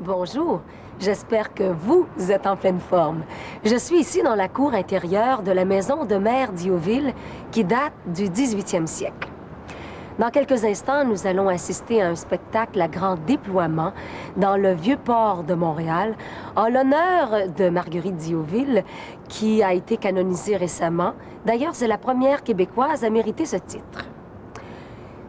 Bonjour, j'espère que vous êtes en pleine forme. Je suis ici dans la cour intérieure de la maison de maire d'Youville qui date du 18e siècle. Dans quelques instants, nous allons assister à un spectacle à grand déploiement dans le Vieux-Port de Montréal en l'honneur de Marguerite d'Youville qui a été canonisée récemment. D'ailleurs, c'est la première Québécoise à mériter ce titre.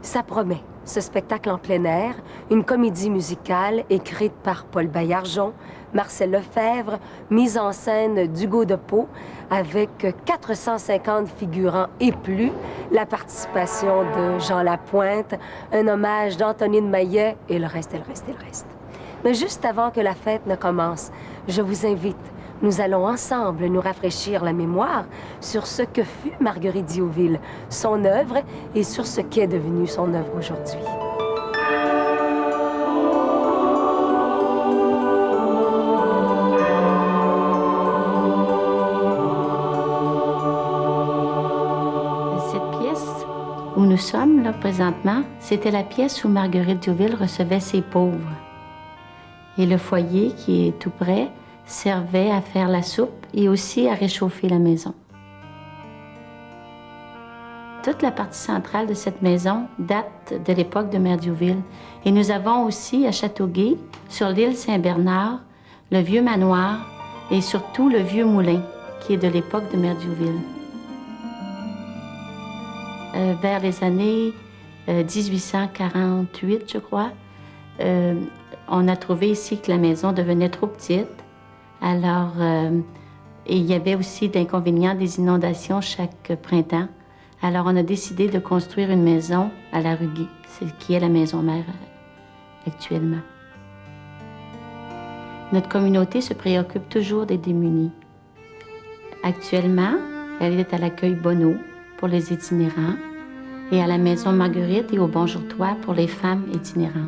Ça promet. Ce spectacle en plein air, une comédie musicale écrite par Paul Baillargeon, Marcel Lefebvre, mise en scène d'Hugo de Pau, avec 450 figurants et plus, la participation de Jean Lapointe, un hommage d'Antonine Maillet et le reste, et le reste, et le reste. Mais juste avant que la fête ne commence, je vous invite. Nous allons ensemble nous rafraîchir la mémoire sur ce que fut Marguerite d'Youville, son œuvre et sur ce qu'est devenu son œuvre aujourd'hui. Cette pièce où nous sommes là présentement, c'était la pièce où Marguerite d'Youville recevait ses pauvres. Et le foyer qui est tout près servait à faire la soupe et aussi à réchauffer la maison. Toute la partie centrale de cette maison date de l'époque de Mère d'Youville. Et nous avons aussi à Châteauguay, sur l'île Saint-Bernard, le vieux manoir et surtout le vieux moulin qui est de l'époque de Mère d'Youville. Vers les années 1848, je crois, on a trouvé ici que la maison devenait trop petite. Alors, et il y avait aussi d'inconvénients des inondations chaque printemps. Alors, on a décidé de construire une maison à la rue Guy, qui est la maison mère actuellement. Notre communauté se préoccupe toujours des démunis. Actuellement, elle est à l'accueil Bonneau pour les itinérants et à la maison Marguerite et au Bonjour Toi pour les femmes itinérantes.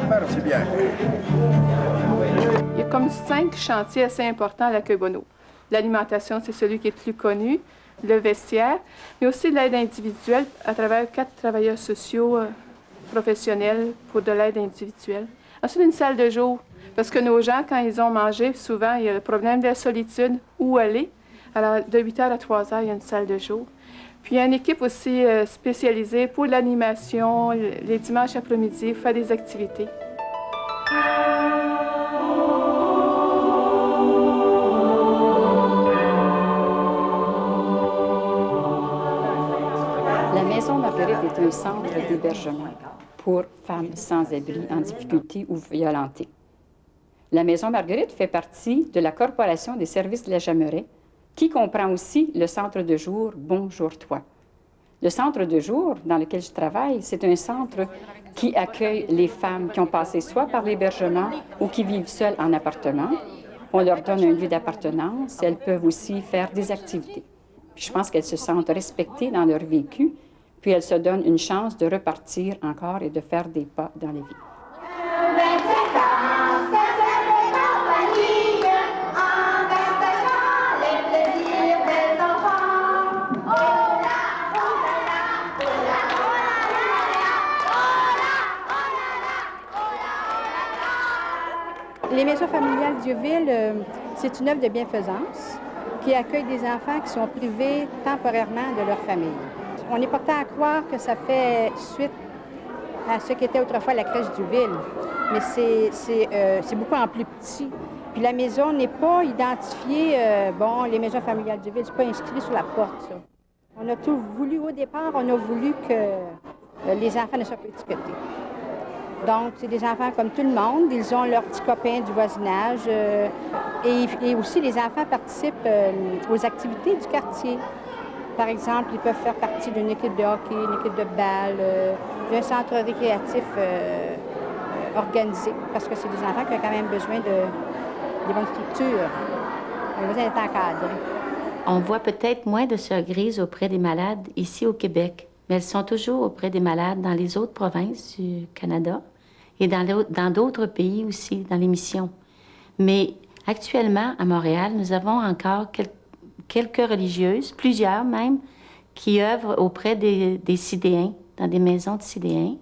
Merci bien. Il y a comme 5 chantiers assez importants à l'accueil Bonneau. L'alimentation, c'est celui qui est le plus connu, le vestiaire, mais aussi l'aide individuelle à travers 4 travailleurs sociaux professionnels pour de l'aide individuelle. Ensuite, une salle de jour, parce que nos gens, quand ils ont mangé, souvent, il y a le problème de la solitude, où aller. Alors, de 8h à 3h, il y a une salle de jour. Puis, il y a une équipe aussi spécialisée pour l'animation, les dimanches après-midi, faire des activités. La Maison Marguerite est un centre d'hébergement pour femmes sans abri, en difficulté ou violentées. La Maison Marguerite fait partie de la Corporation des services de la Jameraie, qui comprend aussi le centre de jour Bonjour Toi. Le centre de jour dans lequel je travaille, c'est un centre qui accueille les femmes qui ont passé soit par l'hébergement ou qui vivent seules en appartement. On leur donne un lieu d'appartenance. Elles peuvent aussi faire des activités. Puis je pense qu'elles se sentent respectées dans leur vécu, puis elles se donnent une chance de repartir encore et de faire des pas dans la vie. Les maisons familiales d'Youville, c'est une œuvre de bienfaisance qui accueille des enfants qui sont privés temporairement de leur famille. On est porté à croire que ça fait suite à ce qu'était autrefois la crèche d'Youville, mais c'est beaucoup en plus petit. Puis la maison n'est pas identifiée, les maisons familiales d'Youville, c'est pas inscrit sur la porte, ça. On a tout voulu, au départ, on a voulu que les enfants ne soient pas étiquetés. Donc, c'est des enfants comme tout le monde. Ils ont leurs petits copains du voisinage. Et aussi, les enfants participent aux activités du quartier. Par exemple, ils peuvent faire partie d'une équipe de hockey, une équipe de balle, d'un centre récréatif organisé, parce que c'est des enfants qui ont quand même besoin des bonnes structures. On a besoin d'être encadré. On voit peut-être moins de sœurs grises auprès des malades ici au Québec, mais elles sont toujours auprès des malades dans les autres provinces du Canada et dans d'autres pays aussi, dans les missions. Mais actuellement, à Montréal, nous avons encore quelques religieuses, plusieurs même, qui œuvrent auprès des Sidéens, dans des maisons de Sidéens,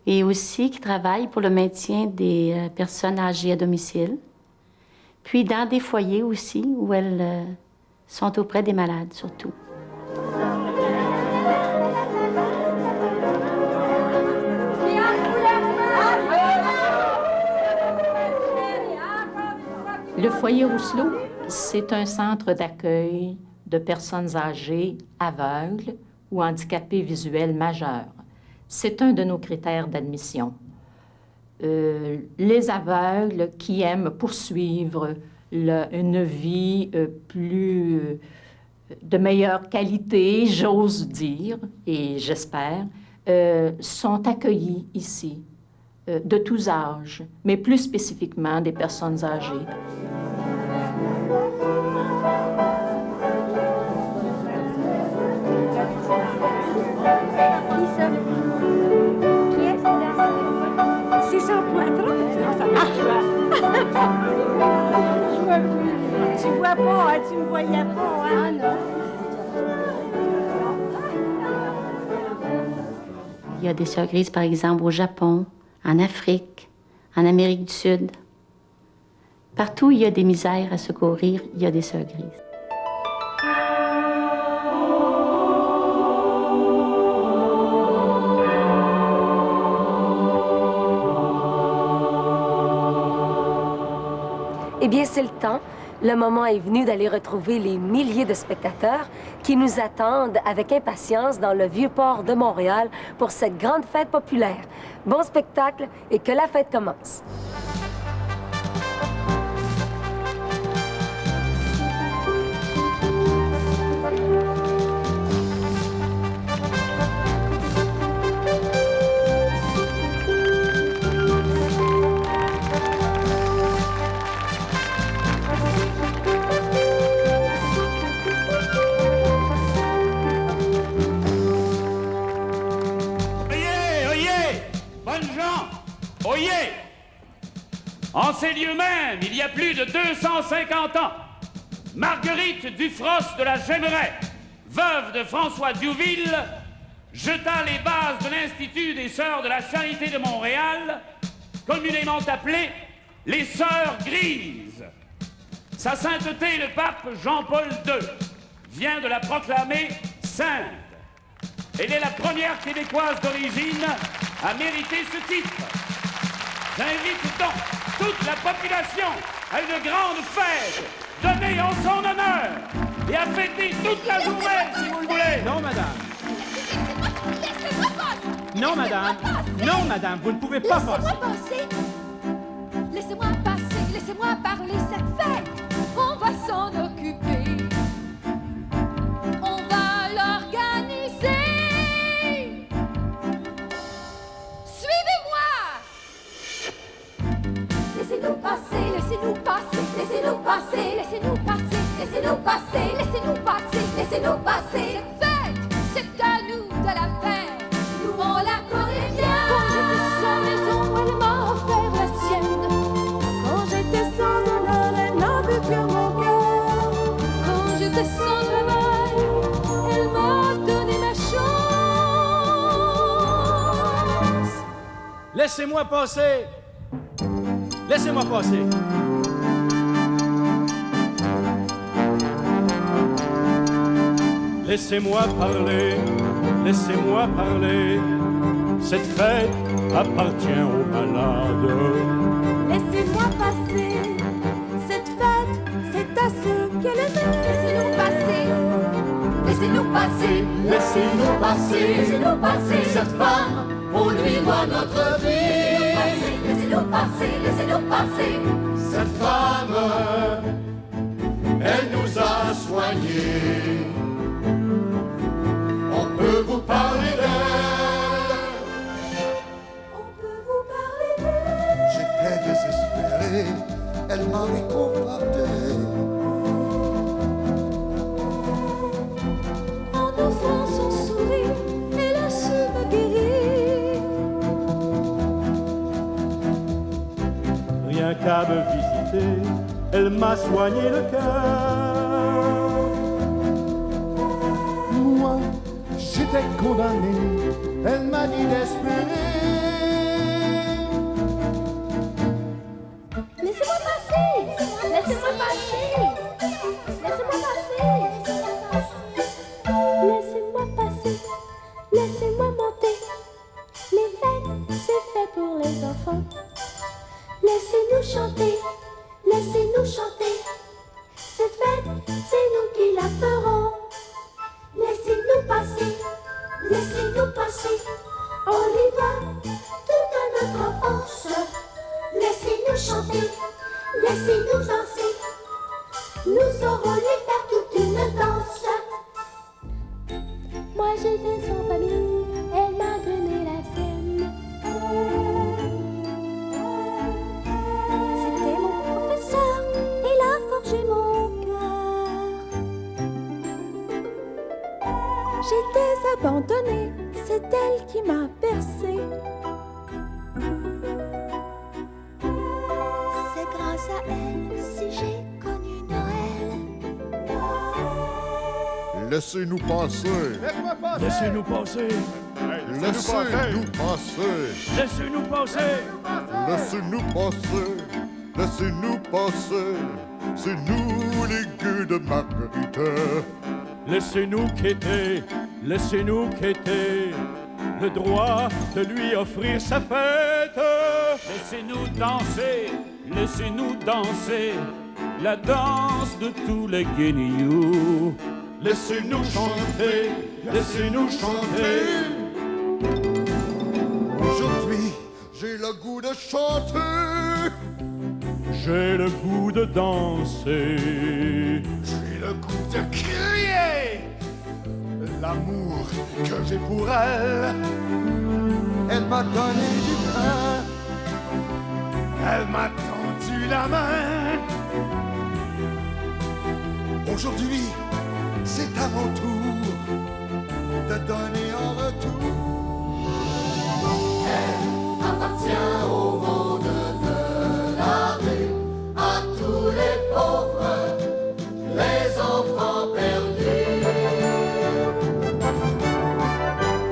et aussi qui travaillent pour le maintien des personnes âgées à domicile, puis dans des foyers aussi, où elles sont auprès des malades, surtout. Le foyer Rousselot, c'est un centre d'accueil de personnes âgées, aveugles ou handicapées visuels majeurs. C'est un de nos critères d'admission. Les aveugles qui aiment poursuivre une vie de meilleure qualité, j'ose dire, et j'espère, sont accueillis ici, de tous âges, mais plus spécifiquement des personnes âgées. C'est son poitron. Tu vois pas, hein, tu me voyais pas, hein? Non. Il y a des sœurs grises, par exemple, au Japon, en Afrique, en Amérique du Sud. Partout où il y a des misères à secourir, il y a des sœurs grises. Eh bien, c'est le temps. Le moment est venu d'aller retrouver les milliers de spectateurs qui nous attendent avec impatience dans le Vieux-Port de Montréal pour cette grande fête populaire. Bon spectacle et que la fête commence. Oyez! En ces lieux mêmes, il y a plus de 250 ans, Marguerite Dufros de la Gemeraie, veuve de François Diouville, jeta les bases de l'Institut des Sœurs de la Charité de Montréal, communément appelé les Sœurs Grises. Sa sainteté, le pape Jean-Paul II, vient de la proclamer sainte. Elle est la première Québécoise d'origine à mériter ce titre. J'invite donc toute la population à une grande fête donnée en son honneur et à fêter toute la journée, si vous le voulez. Non, madame. Laissez-moi passer. Non, madame. Non, madame, vous ne pouvez pas passer. Laissez-moi passer. Laissez-moi passer. Laissez-moi parler cette fête. On va s'en occuper. On va l'organiser. Suivez-moi. Laissez-nous passer, laissez-nous passer, laissez-nous passer, laissez-nous passer, laissez-nous passer, laissez-nous passer, laissez-nous passer. Cette fête, c'est à nous de la faire. Nous on la connaît bien. Quand j'étais sans maison, elle m'a offert la sienne. Quand j'étais sans honneur, elle n'a vu que mon cœur. Quand j'étais sans travail, elle m'a donné ma chance. Laissez-moi passer. Laissez-moi passer. Laissez-moi parler, laissez-moi parler. Cette fête appartient aux malades. Laissez-moi passer. Cette fête, c'est à ceux qu'elle aime. Laissez-nous passer. Laissez-nous passer. Laissez-nous passer. Laissez-nous passer. Cette femme, on lui doit notre vie. Laissez-nous passer. Laissez-nous passer. Cette femme, elle nous a soignés. On peut vous parler d'elle. On peut vous parler d'elle. J'étais désespéré, elle m'a réconforté. En offrant son sourire, elle a su me guérir. Rien qu'à me visiter, elle m'a soigné le cœur. Moi, j'étais condamné, elle m'a dit d'espérer. Laissez-moi passer, laissez-moi passer, laissez-moi passer, laissez-moi passer, laissez-moi monter. Les fêtes, c'est fait pour les enfants. Laissez-nous chanter, laissez-nous chanter. Cette fête, c'est nous qui la ferons. Laissez-nous passer, laissez-nous passer. On lui doit toute notre enfance. Laissez-nous chanter, laissez-nous danser. Nous saurons lui faire toute une danse. Moi j'étais sans famille, elle m'a donné la sienne. C'était mon professeur, il a forgé mon cœur. J'étais abandonnée, c'est elle qui m'a bercée. C'est grâce à elle si j'ai connu Noël. Laissez-nous passer. Laissez-nous passer. Laissez-nous passer. Laissez-nous passer. Laissez-nous passer. Laissez-nous passer. C'est nous les gueux de Marguerite. Laissez-nous quitter. Laissez-nous quitter. Le droit de lui offrir sa fête. Laissez-nous danser, laissez-nous danser la danse de tous les guenilloux. Laissez-nous chanter. Laissez-nous chanter. Aujourd'hui, j'ai le goût de chanter. J'ai le goût de danser. J'ai le goût de crier l'amour que j'ai pour elle. Elle m'a donné du pain. Elle m'a tendu la main. Aujourd'hui, c'est à mon tour de donner en retour. Elle appartient au monde de la rue, à tous les pauvres, les enfants perdus.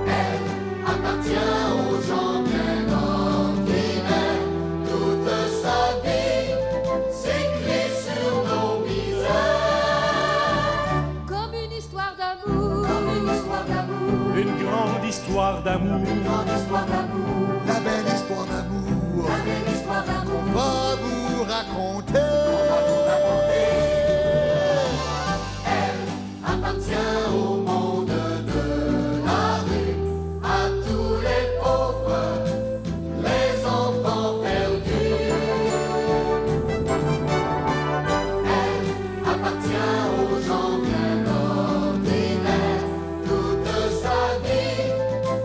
Elle appartient aux gens bien ordinaires. Toute sa vie s'écrit sur nos misères. Comme une histoire d'amour, comme une histoire d'amour, Une grande histoire d'amour. Une grande histoire d'amour. La belle histoire d'amour. La belle histoire d'amour. On va vous raconter. On va vous raconter. Elle appartient au monde de la rue, à tous les pauvres, les enfants perdus. Elle appartient aux gens bien ordinaires. Toute sa vie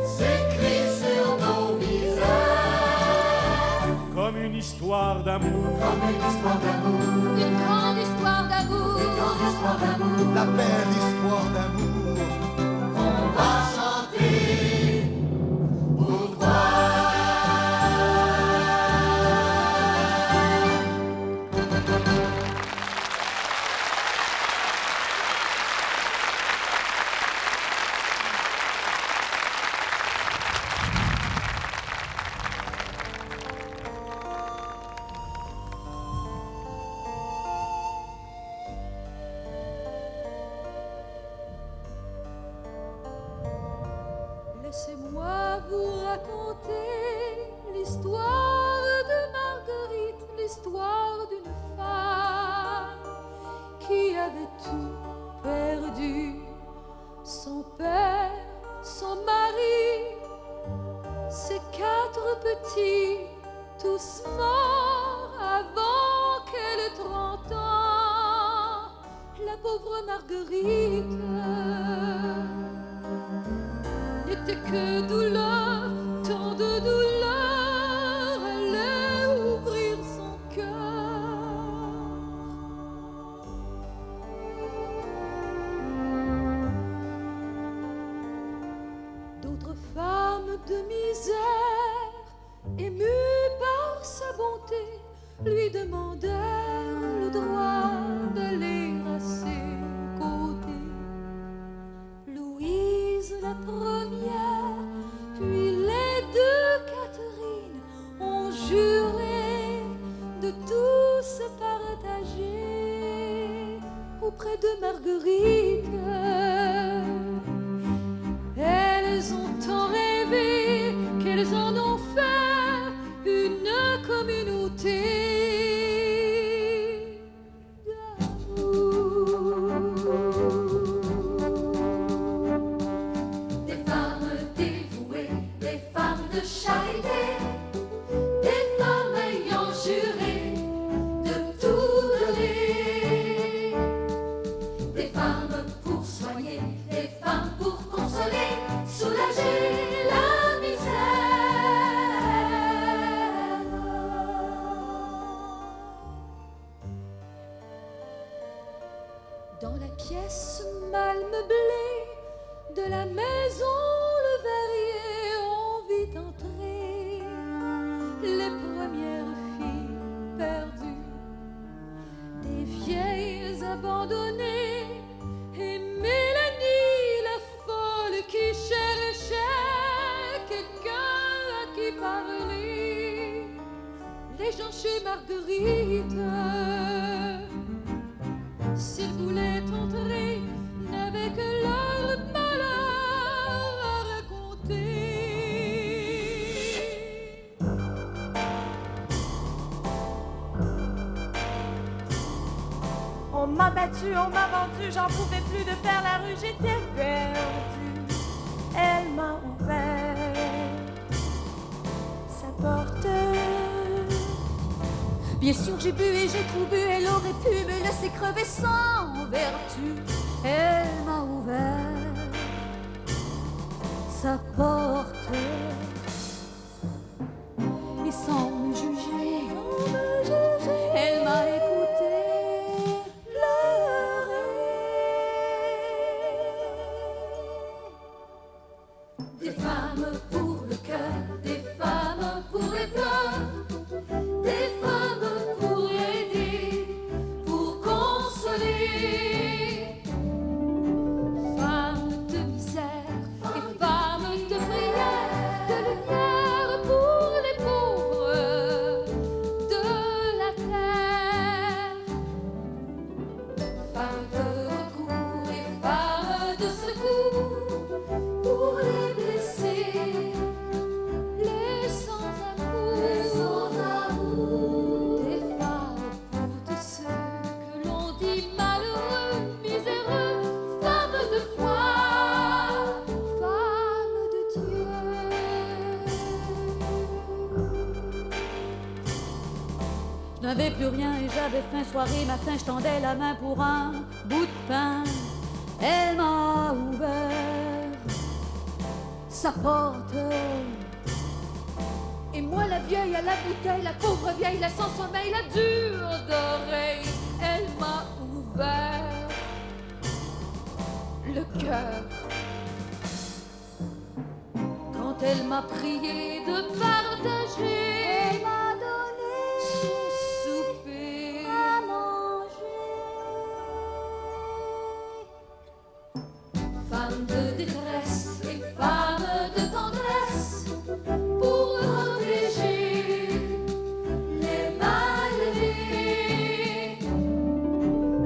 s'écrit sur nos misères. Comme une histoire d'amour. Comme une histoire d'amour. une grande histoire d'amour, Une grande histoire d'amour. La belle histoire d'amour. On va chanter pour toi. Laissez-moi vous raconter l'histoire de Marguerite, l'histoire d'une femme qui avait tout perdu, son père, son mari, ses 4 petits, tous morts avant qu'elle ait 30 ans. La pauvre Marguerite n'était que douleur, tant de douleur, allait ouvrir son cœur. pièce mal meublée de la maison Le Verrier, on vit entrer les premières filles perdues, des vieilles abandonnées, et Mélanie la folle qui cherchait quelqu'un à qui parler. Les gens chez Marguerite, s'ils voulaient entrer, n'avaient que leur malheur à raconter. On m'a battu, on m'a vendu, j'en pouvais plus de faire la rue, j'étais perdue. Elle m'a ouvert sa porte. Bien sûr j'ai bu et j'ai trop bu, elle aurait pu me laisser crever sans vertu. Elle m'a ouvert sa porte et sans me juger, elle m'a écouté pleurer. Des femmes pour le cœur, des femmes pour les pleurs, des femmes pour aider, pour consoler. Femmes de misère et femmes de prière, de lumière pour les pauvres de la terre. Femmes de recours et femmes de secours pour les blessés, les sans-amour, des femmes pour tous ceux que l'on dit malheureux, miséreux, femmes de foi, femmes de Dieu. Je n'avais plus rien et j'avais faim. Soirée, matin, je tendais la main pour un bout de pain. Elle m'a ouvert sa porte. Et moi, la vieille à la bouteille, la pauvre vieille, la sans sommeil, la dure d'oreille, elle m'a ouvert le cœur. Quand elle m'a prié de partager, elle m'a donné son souper à manger. Femme de détresse et femme de tendresse, pour protéger les mal-aimés.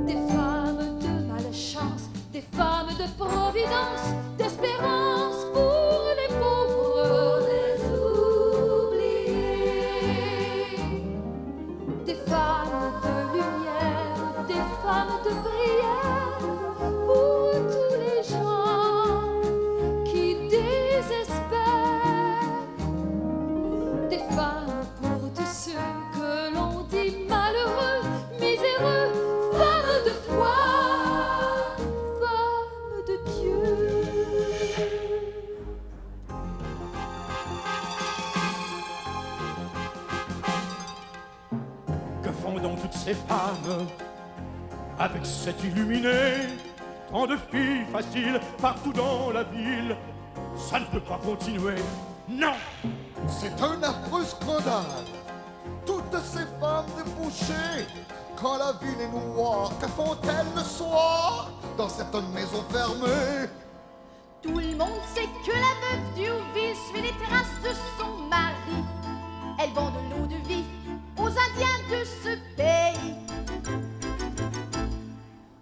Des femmes de malchance, des femmes de providence, d'espérance pour les pauvres, les oubliés. Des femmes de lumière, des femmes de prière, pour tous les gens qui désespèrent. Des femmes pour tous ceux que l'on dit malheureux, miséreux, femmes de foi, femmes de Dieu. Que font donc toutes ces femmes avec cet illuminé? Tant de filles faciles partout dans la ville. Ça ne peut pas continuer, non! C'est un affreux scandale. Toutes ces femmes débouchées, quand la ville est noire, que font-elles le soir dans cette maison fermée? Tout le monde sait que la veuve Diouville suit les traces de son mari. Elle vend de l'eau de vie aux Indiens de ce pays.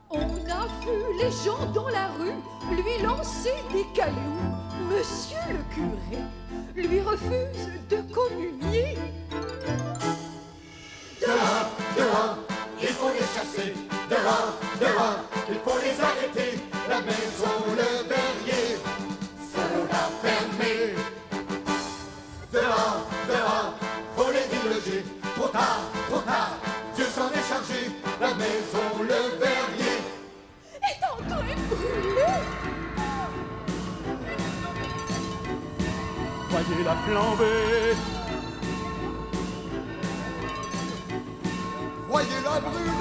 On a vu les gens dans la rue lui lancer des cailloux. Monsieur le curé lui refuse de communier. Dehors, dehors, il faut les chasser. Dehors, dehors, il faut les arrêter. La maison Le Verrier sera fermée. Dehors, dehors, faut les déloger. Trop tard, Dieu s'en est chargé. La maison Le Verrier est en train de brûler. Voyez la flambée, voyez-la brûler.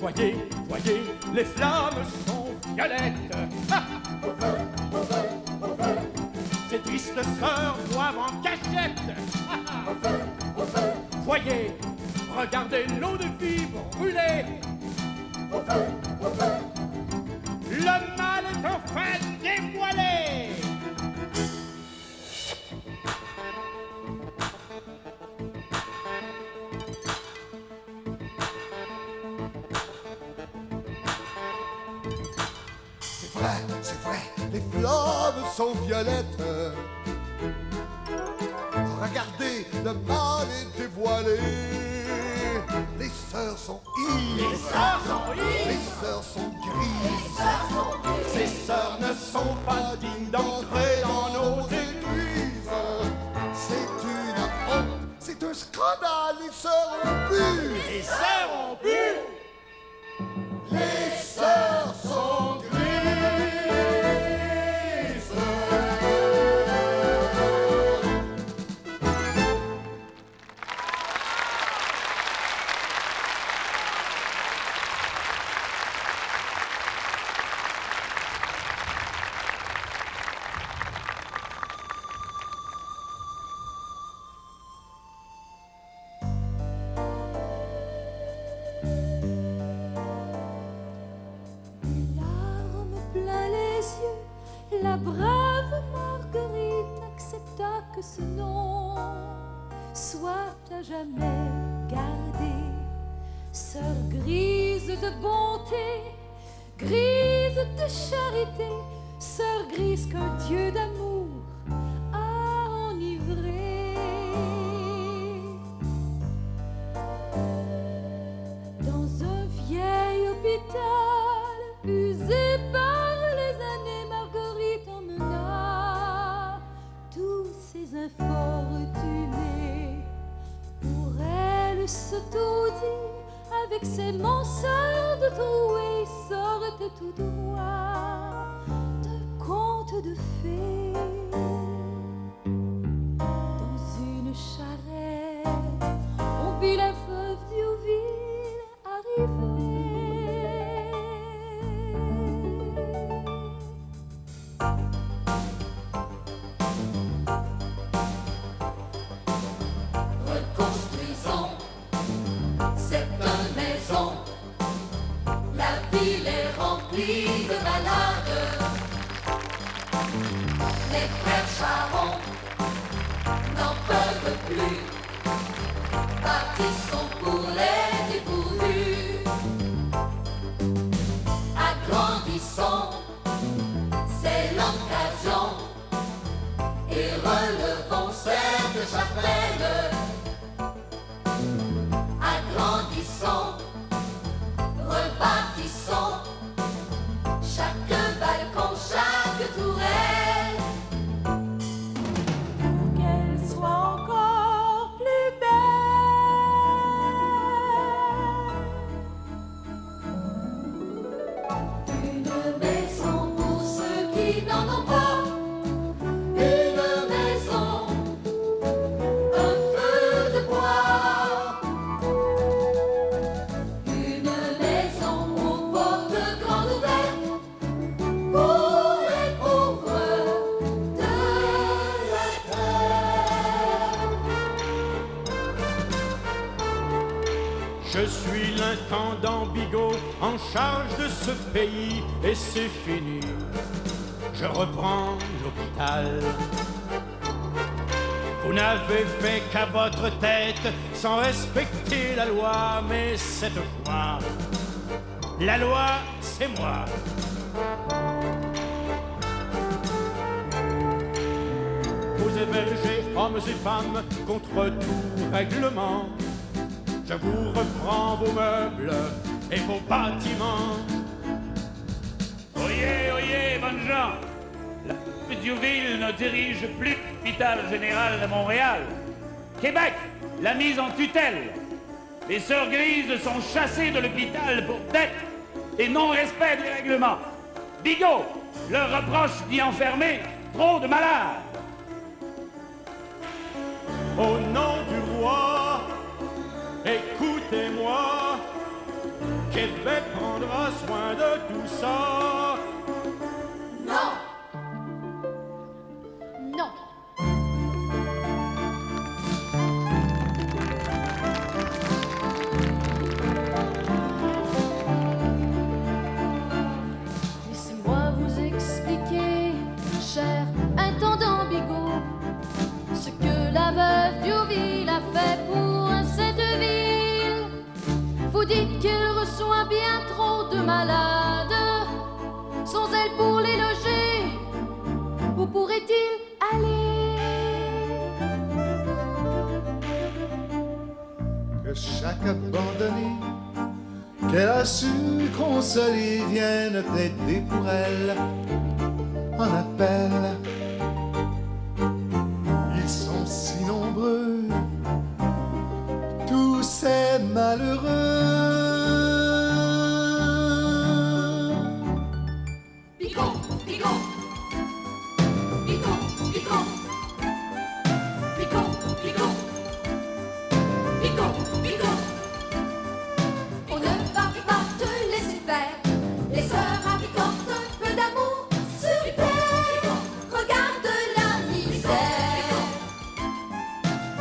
Voyez, voyez, les flammes sont violettes. Ah, ces tristes sœurs boivent en cachette. Voyez, regardez l'eau de vie brûler. Le mal est enfin dévoilé. C'est vrai, les flammes sont violettes. Regardez, le mal est dévoilé. Les sœurs sont ivres. Les sœurs sont ivres. Les sœurs sont grises. Les sœurs sont grises. Ces sœurs ne sont pas dignes d'entrer dans nos églises. C'est une honte, c'est un scandale. Les sœurs ont bu. Les sœurs ont bu. Les sœurs sont grises. La brave Marguerite accepta que ce nom soit à jamais gardé. Sœur grise de bonté, grise de charité, sœur grise qu'un Dieu d'amour a enivrée. Dans un vieil hôpital usé par les années, Marguerite emmena tous ces infortunés. Pour elle se taudit avec ses mansardes de trouée, sortait tout droit d'un conte de fées. Dans une charrette, on vit la veuve Diouville arriver. Reconstruisons cette maison. La ville est remplie de malades. Les frères Charon n'en peuvent plus. Bâtissons pour les dépourvus. Agrandissons, c'est l'occasion. Et relevons cette chapelle. Agrandissons, rebâtissons chaque balcon, chaque tourelle. Qu'elle soit encore plus belle. Une maison pour ceux qui n'en ont pas. Une maison, un feu de bois. Une maison aux portes grandes ouvertes pour les pauvres de la terre. Je suis l'intendant Bigot en charge de ce pays et c'est fini. Je reprends l'hôpital. Vous n'avez fait qu'à votre tête sans respecter la loi, mais cette fois, la loi, c'est moi. Vous hébergez hommes et femmes contre tout règlement. Je vous reprends vos meubles et vos bâtiments. Oyez, oyez, bonnes gens. La veuve Diouville ne dirige plus l'hôpital général de Montréal. Québec l'a mise en tutelle. Les sœurs grises sont chassées de l'hôpital pour dette et non-respect des règlements. Bigot leur reproche d'y enfermer trop de malades. Au nom du roi, écoutez-moi, Québec prendra soin de tout ça. Non! Non! Laissez-moi vous expliquer, cher intendant Bigot, ce que la veuve Diouville a fait pour cette ville. Vous dites qu'elle reçoit bien trop de malades. Sans elle pour les loger, où pourrait-il aller? Que chaque abandonné qu'elle a su consoler vienne plaider pour elle en appel. Ils sont si nombreux, tous ces malheureux. Bigot! Bigot! Bigot! Bigot! Bigot! Bigot! Bigot! Bigot! On ne va pas te laisser faire. Les sœurs appliquantes, un peu d'amour sur terre. Regarde la misère.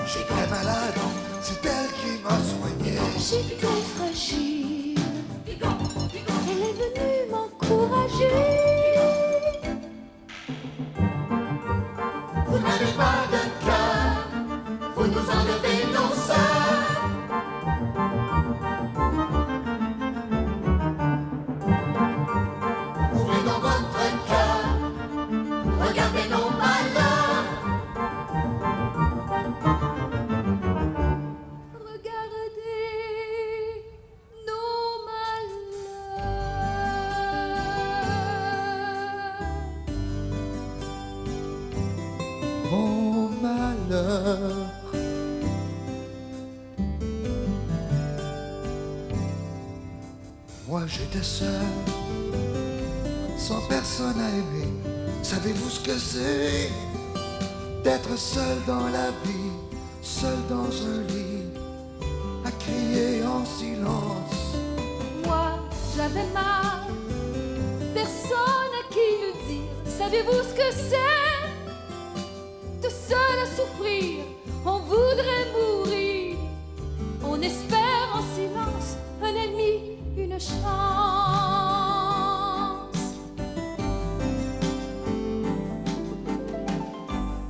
J'étais malade, c'est elle qui m'a soigné. J'étais fragile, elle est venue m'encourager. Vous n'avez pas de cœur, vous nous enlevez nos sœurs. Ouvrez donc votre cœur, regardez nos malheurs. Regardez nos malheurs. Mon malheur. Moi j'étais seul, sans personne à aimer. Savez-vous ce que c'est d'être seul dans la vie, seul dans un lit, à crier en silence? Moi, j'avais mal, personne à qui le dire. Savez-vous ce que c'est? De seul à souffrir, on voudrait mourir. On espère en silence un ennemi, une chance.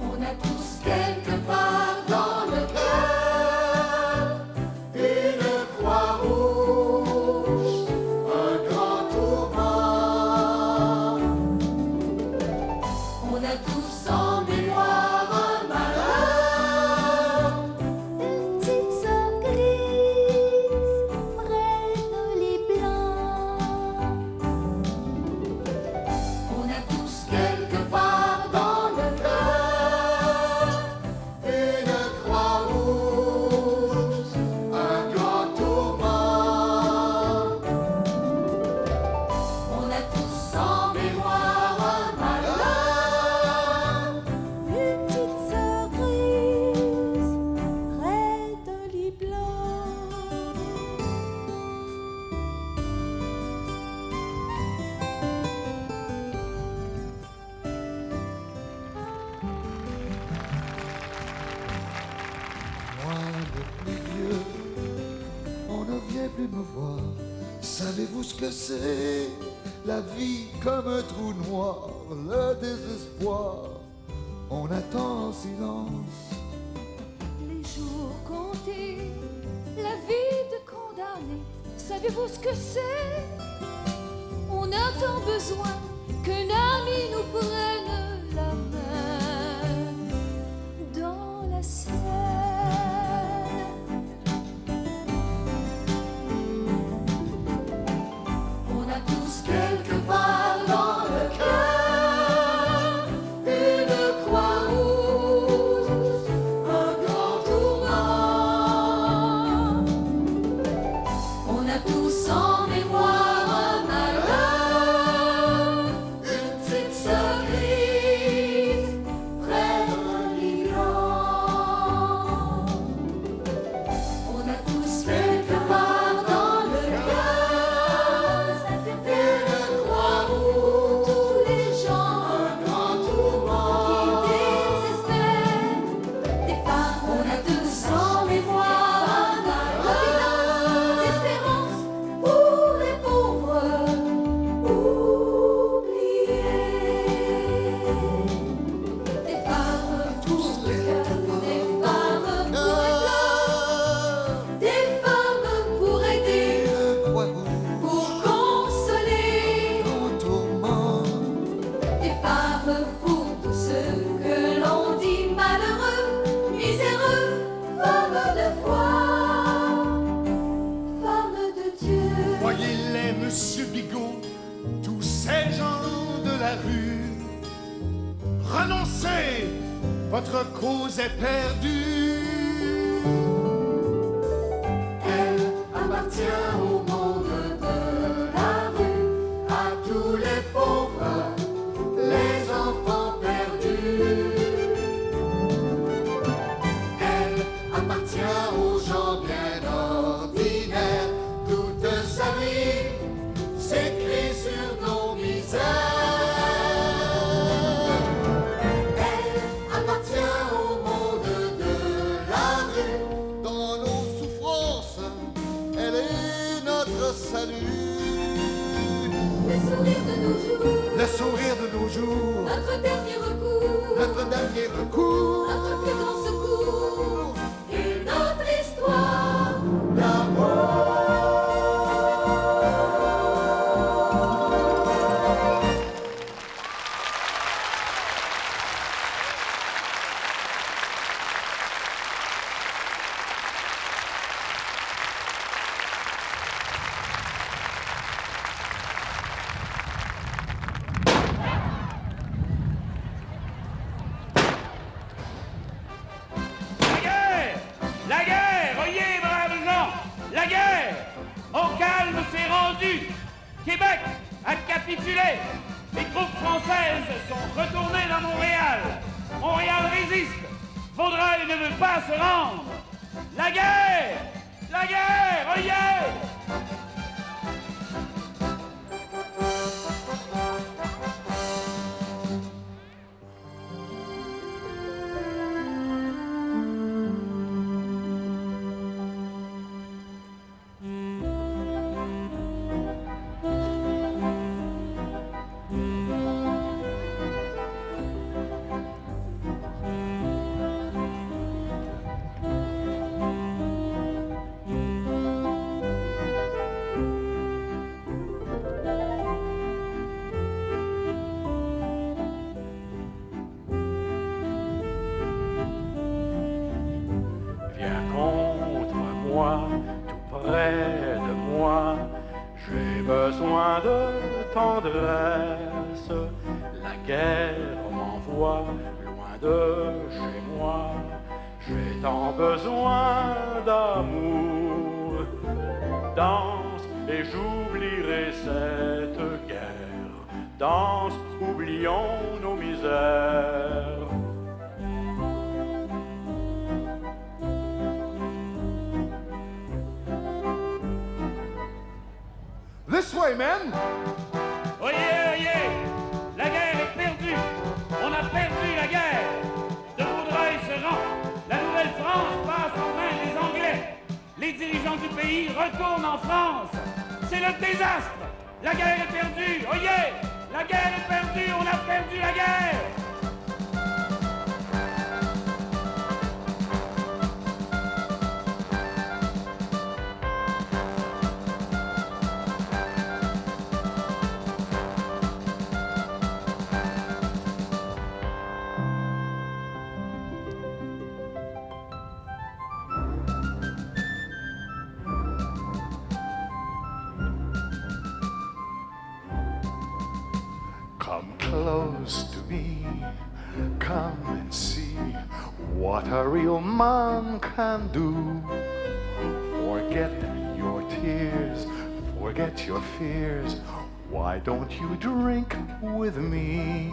On a tous quelque part dans le cœur Une croix rouge, un grand tourment. On a tous en mémoire un malheur. Une petite sœur grise, près de lit blanc. On a tous quelque part dans le cœur Une croix rouge, un grand tourment. On a tous en mémoire un malheur. Une petite sœur grise, près d'un lit blanc. Moi, le plus vieux, on ne vient plus me voir. Savez-vous ce que c'est? La vie comme un trou noir, le désespoir. On attend en silence. Les jours comptés, la vie de condamné. Savez-vous ce que c'est? On a tant besoin qu'un ami nous prenne la main dans la Seine. On a tous quelque part dans le cœur une croix rouge, un grand tourment. On a tous en mémoire un malheur, une petite sœur grise près d'un lit blanc. On a tous quelque part dans le cœur Monsieur Bigot, tous ces gens de la rue, renoncez, votre cause est perdue. Elle appartient au monde de la rue, à tous les pauvres, les enfants perdus. Elle appartient aux gens bien ordinaires, toute sa vie s'écrit sur nos misères. Elle appartient au monde de la rue, dans nos souffrances, elle est notre salut. Le sourire de nos jours, Le sourire de nos jours, notre dernier recours, notre dernier recours, notre plus grand secours et notre histoire l'amour. La guerre, oyez, braves gens, la guerre. Au calme s'est rendu. Québec a capitulé. Les troupes françaises sont retournées dans Montréal. Montréal résiste. Vaudreuil ne veut pas se rendre. La guerre, oyez. Viens contre moi, tout près de moi, j'ai besoin de tendresse. La guerre m'envoie loin de chez moi, j'ai tant besoin d'amour. Danse et j'oublierai cette guerre, danse, oublions nos misères. This way, men! Oyez, la guerre est perdue. On a perdu la guerre. De Vaudreuil se rend. La Nouvelle-France passe en main des Anglais. Les dirigeants du pays retournent en France. C'est le désastre. La guerre est perdue. Oyez, la guerre est perdue. On a perdu la guerre. Come close to me, come and see what a real man can do. Forget your tears, forget your fears. Why don't you drink with me?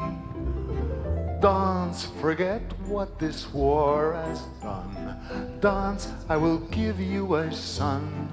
Dance, forget what this war has done. Dance, I will give you a son.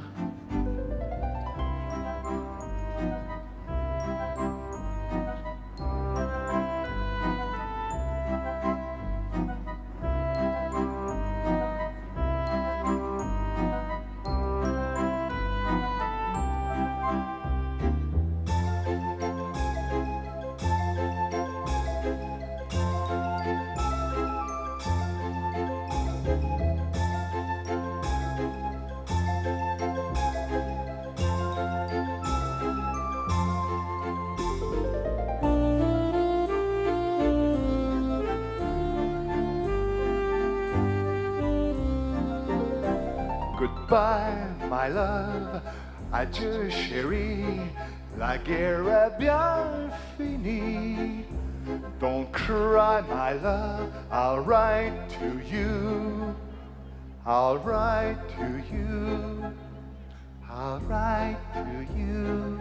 Goodbye, my love, adieu, chérie. la guerre est bien finie. Don't cry, my love, I'll write to you. I'll write to you. I'll write to you.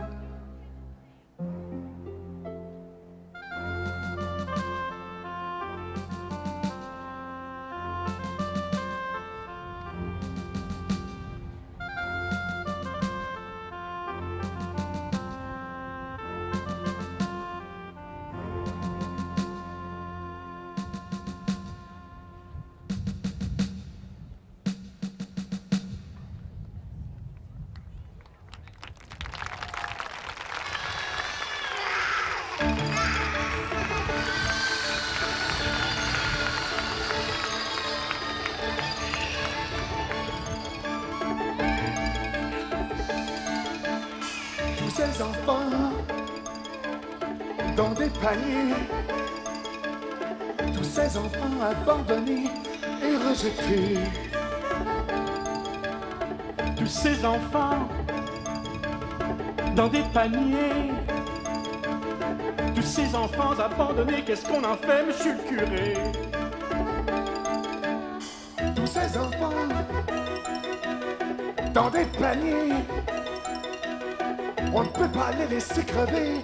Ces enfants dans des paniers, tous ces enfants abandonnés et rejetés, tous ces enfants dans des paniers, tous ces enfants abandonnés, qu'est-ce qu'on en fait, monsieur le curé? Tous ces enfants dans des paniers, on ne peut pas les laisser crever,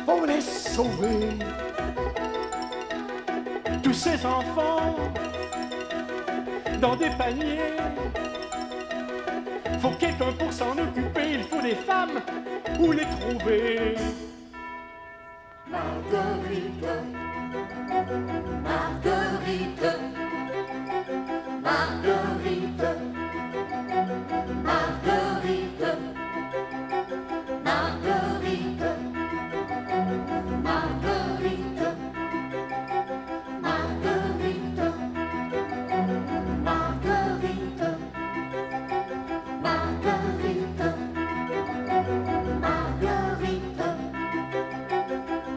faut les sauver. Tous ces enfants dans des paniers, faut quelqu'un pour s'en occuper, il faut des femmes, où les trouver? Marguerite, Marguerite, Marguerite, Marguerite. Marguerite, Marguerite, Marguerite, Marguerite, Marguerite, Marguerite,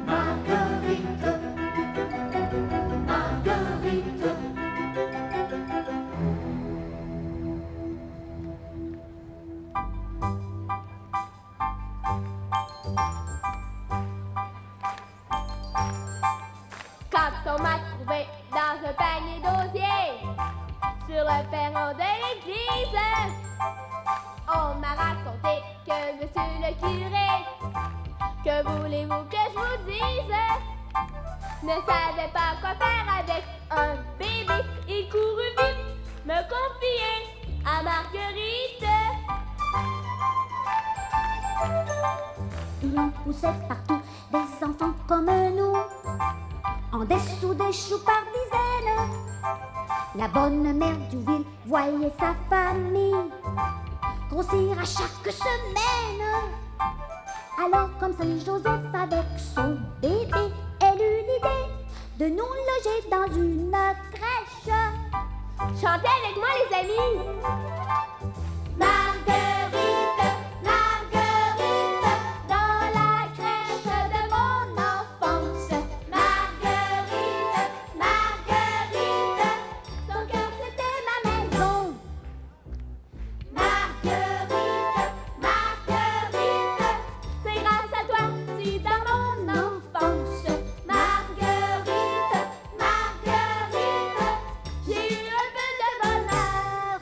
Marguerite, Marguerite. Quand on m'a trouvé dans un panier d'osier sur le perron de l'église, on m'a raconté que monsieur le curé, que voulez-vous que je vous dise, ne savait pas quoi faire avec un bébé. Il courut vite me confier à Marguerite. Il en poussait partout des enfants comme nous, en dessous des choux par dizaines. La bonne mère Diouville voyait sa famille grossir à chaque semaine. Alors comme Saint-Joseph avec son bébé, elle eut l'idée de nous loger dans une crèche. Chantez avec moi les amis. Marguerite, Marguerite, dans la crèche de mon enfance. Marguerite, Marguerite, ton cœur c'était ma maison. Marguerite, Marguerite, c'est grâce à toi si dans mon enfance. Marguerite, Marguerite, j'ai eu un peu de bonheur.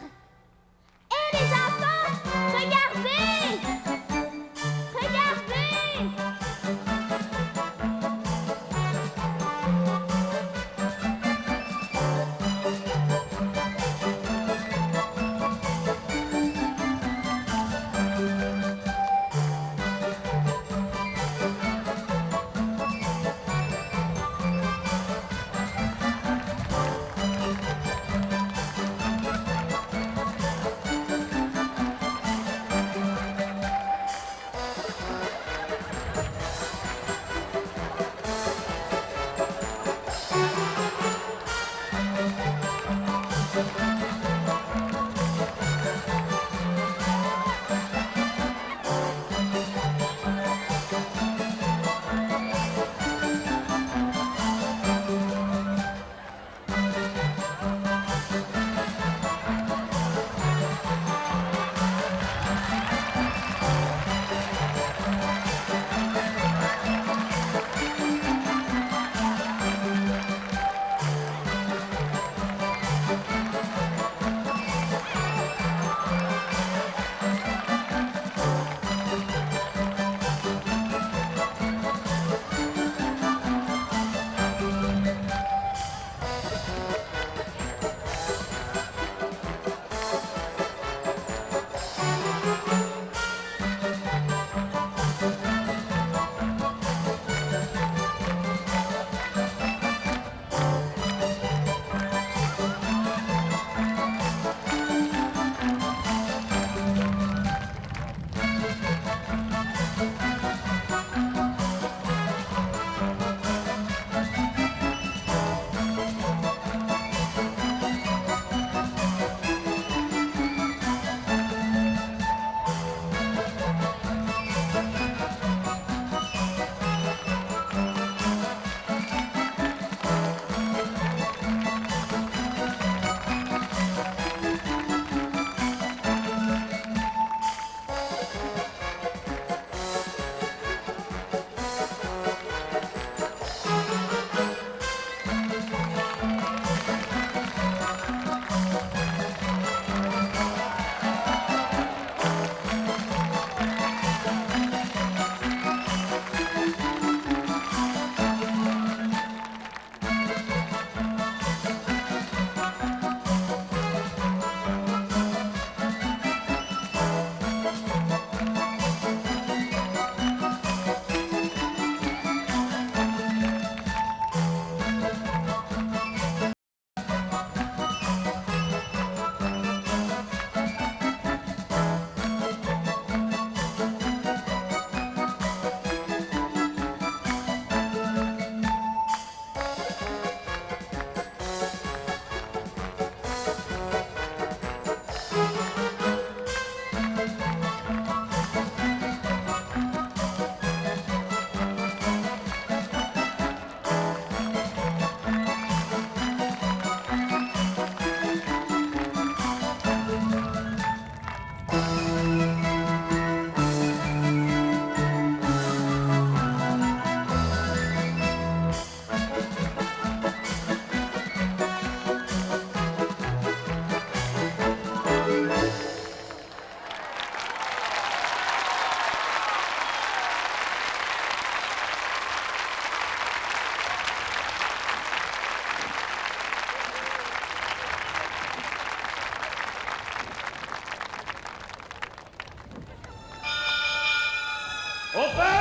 Au feu!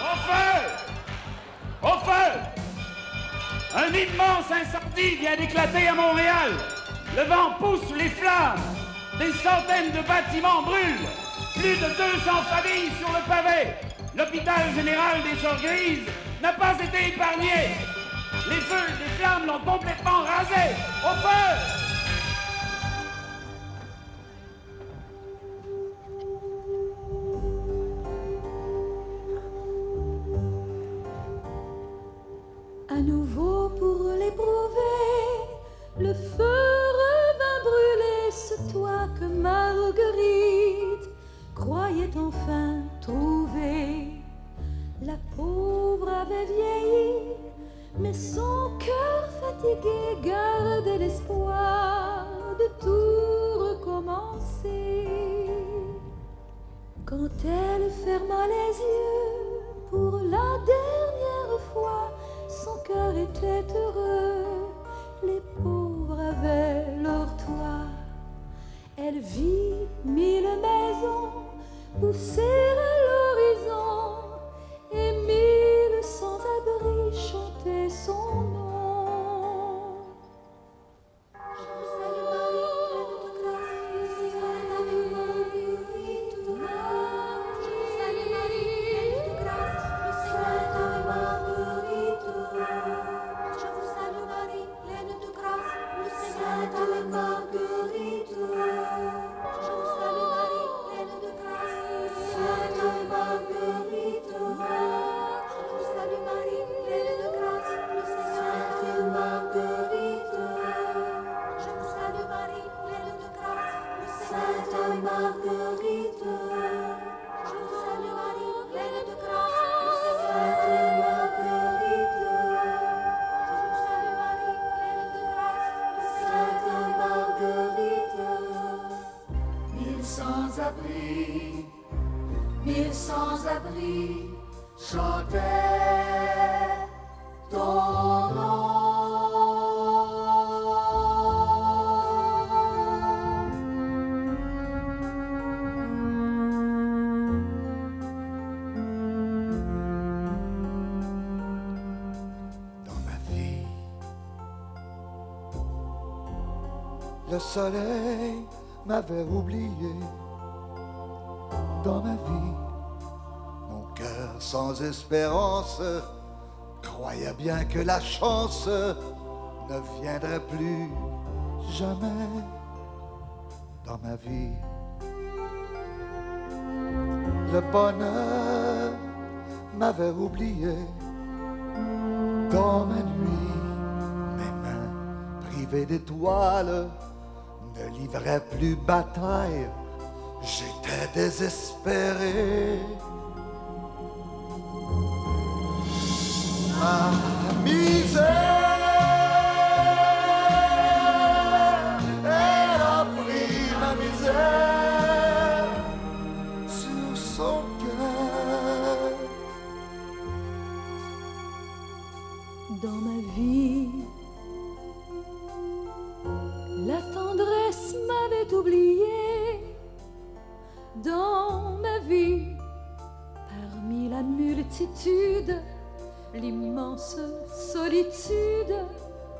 Au feu! Au feu! Un immense incendie vient d'éclater à Montréal. Le vent pousse les flammes. Des centaines de bâtiments brûlent. Plus de 200 familles sur le pavé. L'hôpital général des Sœurs-Grises n'a pas été épargné. Les feux des flammes l'ont complètement rasé. Au feu! À nouveau pour l'éprouver, le feu revint brûler ce toit que Marguerite croyait enfin trouver. La pauvre avait vieilli, mais son cœur fatigué gardait l'espoir de tout recommencer. Quand elle ferma les yeux pour la dernière fois, son cœur était heureux, les pauvres avaient leur toit. Elle vit 1000 maisons pousser à l'horizon et 1000 sans-abri chanter son nom. Je vous salue Marie, pleine de grâce, le Seigneur est avec vous. Je vous salue Marie, pleine de grâce, le Seigneur est avec Marguerite. Je vous salue Marie, pleine de grâce, le Seigneur est avec Marguerite. Je vous salue Marie, pleine de grâce, le Seigneur est avec Marguerite. Je vous salue Marie, pleine de grâce, le Seigneur est avec Marguerite. Je vous salue Marie, pleine de grâce, le Seigneur est avec Marguerite. Je vous salue Marie, pleine de grâce, le Seigneur est avec Marguerite. Je vous salue Marie, pleine de grâce, le Seigneur est avec Marguerite. 1000 sans-abri, 1000 sans-abri chantaient ton nom. Dans ma vie, le soleil m'avait oublié. Dans ma vie, mon cœur sans espérance croyait bien que la chance ne viendrait plus jamais dans ma vie. Le bonheur m'avait oublié. Dans ma nuit, mes mains privées d'étoiles ne livraient plus bataille. J'étais désespéré. Ma misère, elle a pris ma misère sur son cœur. Dans ma vie, la tendresse m'avait oublié. Dans ma vie, parmi la multitude, l'immense solitude,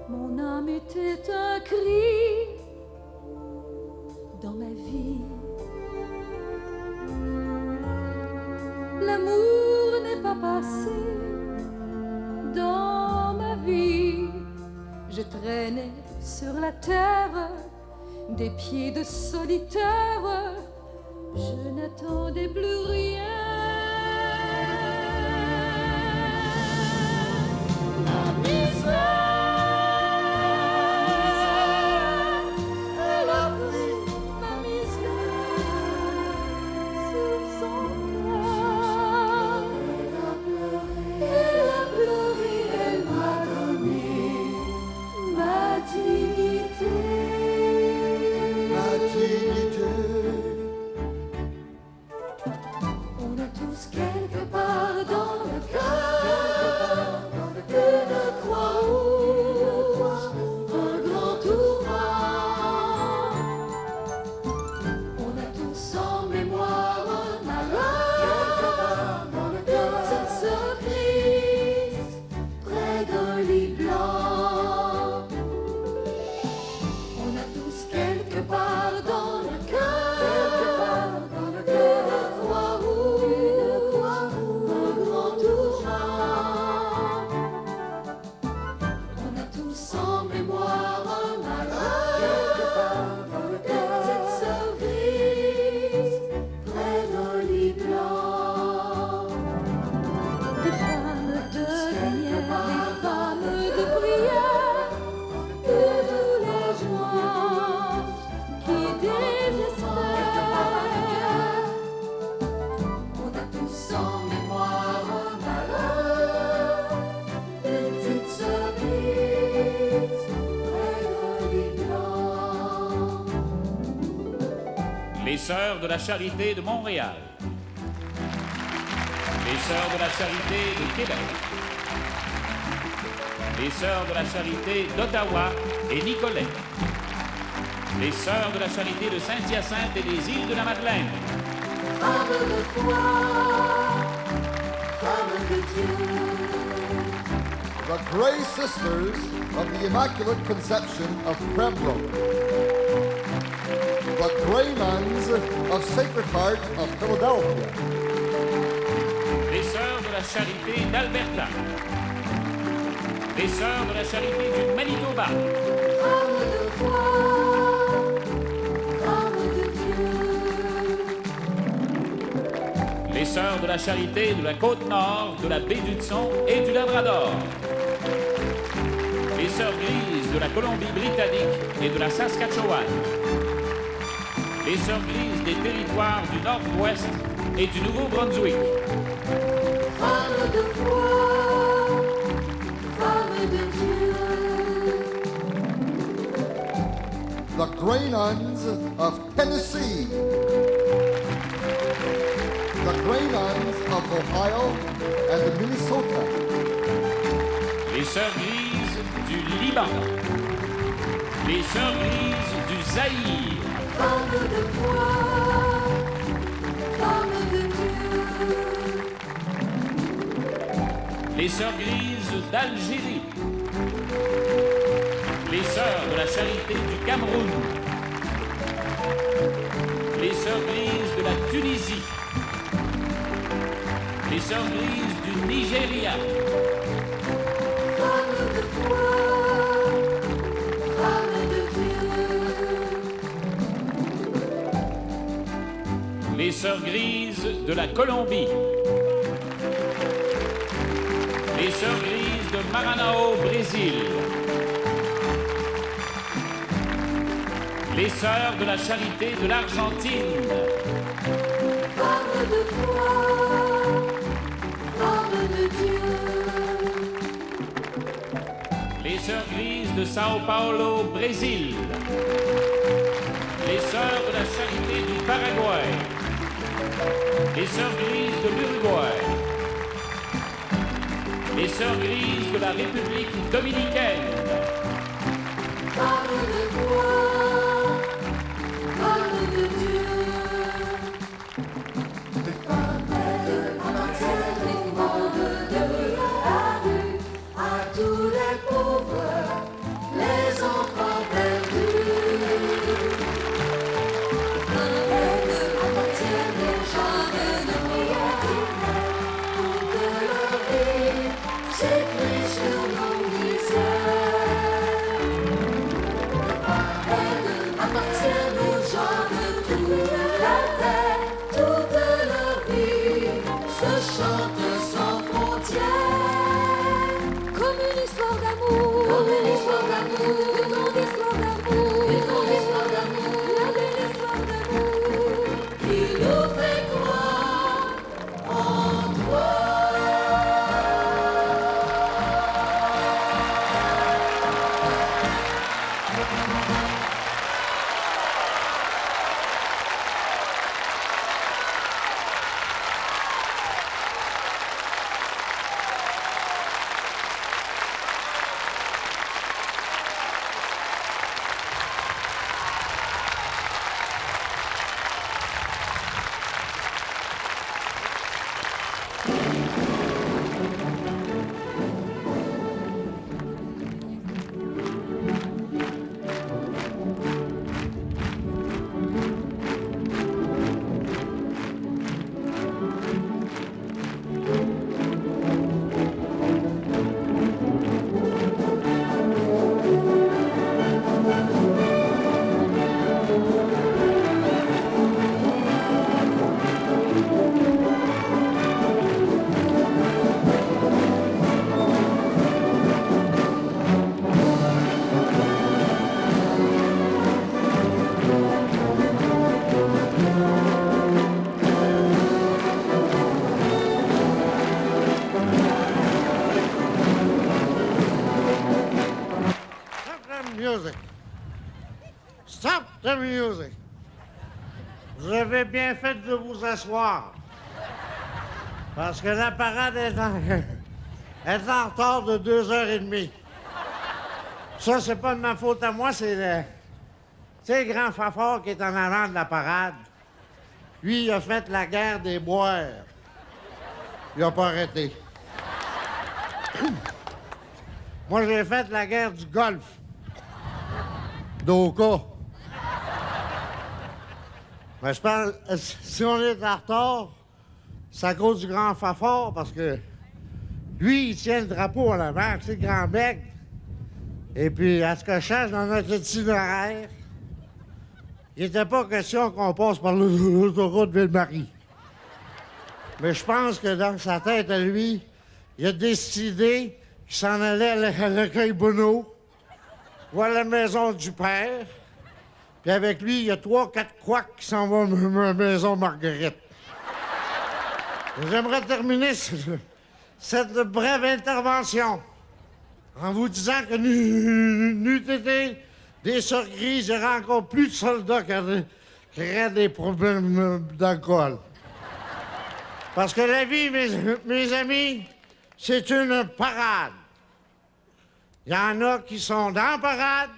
mon âme était un cri. Dans ma vie, l'amour n'est pas passé. Dans ma vie, je traînais sur la terre des pieds de solitaire. Je n'attendais plus rien. Ma misère, elle a pris ma misère sur son cœur. Elle a pleuré, elle m'a donné ma dignité. Ma dignité. Sœurs de la Charité de Montréal, les Sœurs de la Charité de Québec, les Sœurs de la Charité d'Ottawa et Nicolet, les Sœurs de la Charité de Saint-Hyacinthe et des îles de la Madeleine, Femmes de foi, femmes de Dieu, the Grey Sisters of the Immaculate Conception of Pembroke, the Grey Nuns of Sacred Heart of Philadelphia, les Sœurs de la Charité d'Alberta, les Sœurs de la Charité du Manitoba, femmes de foi, femmes de Dieu, les Sœurs de la Charité de la Côte-Nord, de la baie d'Hudson et du Labrador, les Sœurs Grises de la Colombie-Britannique et de la Saskatchewan, les Sœurs Grises des territoires du Nord-Ouest et du Nouveau-Brunswick, femmes de foi, femmes de Dieu, the Grey Nuns of Tennessee, the Grey Nuns of Ohio and the Minnesota, les Sœurs Grises du Liban, les Sœurs Grises du Zaïre, femmes de foi, femmes de Dieu, les Sœurs Grises d'Algérie, les Sœurs de la Charité du Cameroun, les Sœurs Grises de la Tunisie, les Sœurs Grises du Nigeria, femmes de foi, femmes de Dieu, les Sœurs Grises de la Colombie, les Sœurs Grises de Maranhão, Brésil, les Sœurs de la Charité de l'Argentine, femmes de foi, femmes de Dieu, les Sœurs Grises de Sao Paulo, Brésil, les Sœurs de la Charité du Paraguay, les Sœurs Grises de l'Uruguay, les Sœurs Grises de la République dominicaine, femmes de foi, femmes de Dieu, les femmes appartiennent au monde de la rue, à tous les pauvres, les enfants perdus. Les femmes appartiennent aux gens de nos prières, toute leur vie s'écrit sur nos misères. Elles appartiennent aux gens de toute la terre, toute leur vie se chante sans frontières. Comme une histoire d'amour, comme une histoire d'amour, une grande histoire d'amour, une grande histoire d'amour, la belle histoire d'amour qui nous fait croire en toi. Music. Stop the music. Vous avez bien fait de vous asseoir. Parce que la parade est en retard de 2h30. Ça, c'est pas de ma faute à moi, c'est le grand Fafard qui est en avant de la parade. Lui, il a fait la guerre des boires. Il a pas arrêté. Moi, j'ai fait la guerre du golf. D'Oka. Mais je pense, si on est en retard, c'est à cause du grand Fafard, parce que lui, il tient le drapeau en avant, c'est le grand bec. Et puis, à ce que je cherche dans notre itinéraire, il n'était pas question qu'on passe par l'autoroute Ville-Marie. Mais je pense que dans sa tête à lui, il a décidé qu'il s'en allait à l'accueil Bonneau, ou à la maison du père. Puis avec lui, il y a 3-4 couacs qui s'en vont à la maison Marguerite. J'aimerais terminer cette brève intervention en vous disant que n'eût été des Sœurs Grises, il y aurait encore plus de soldats qui auraient des problèmes d'alcool. Parce que la vie, mes amis, c'est une parade. Il y en a qui sont dans la parade,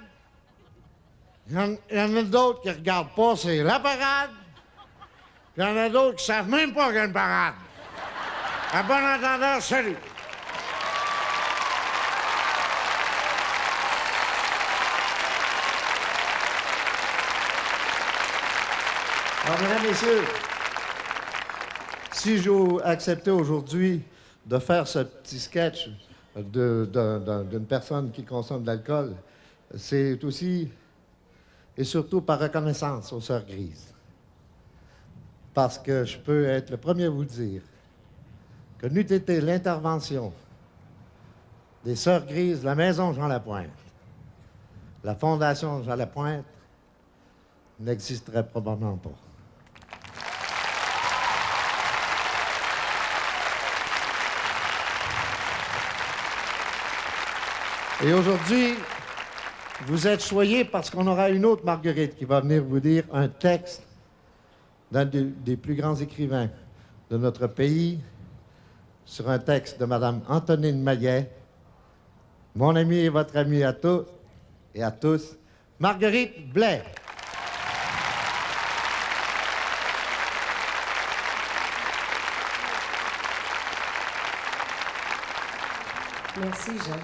il y en a d'autres qui regardent pas, c'est la parade, puis il y en a d'autres qui savent même pas qu'il y a une parade. À bon entendeur, salut! Alors, mesdames, messieurs, si j'ai accepté aujourd'hui de faire ce petit sketch d'une personne qui consomme de l'alcool, c'est aussi et surtout par reconnaissance aux Sœurs Grises. Parce que je peux être le premier à vous dire que n'eût été l'intervention des Sœurs Grises, la Maison Jean Lapointe, la Fondation Jean Lapointe n'existerait probablement pas. Et aujourd'hui, vous êtes choyés parce qu'on aura une autre Marguerite qui va venir vous dire un texte d'un des plus grands écrivains de notre pays, sur un texte de Mme Antonine Maillet, mon ami et votre ami à tous et à tous, Marguerite Blais. Merci, Jean.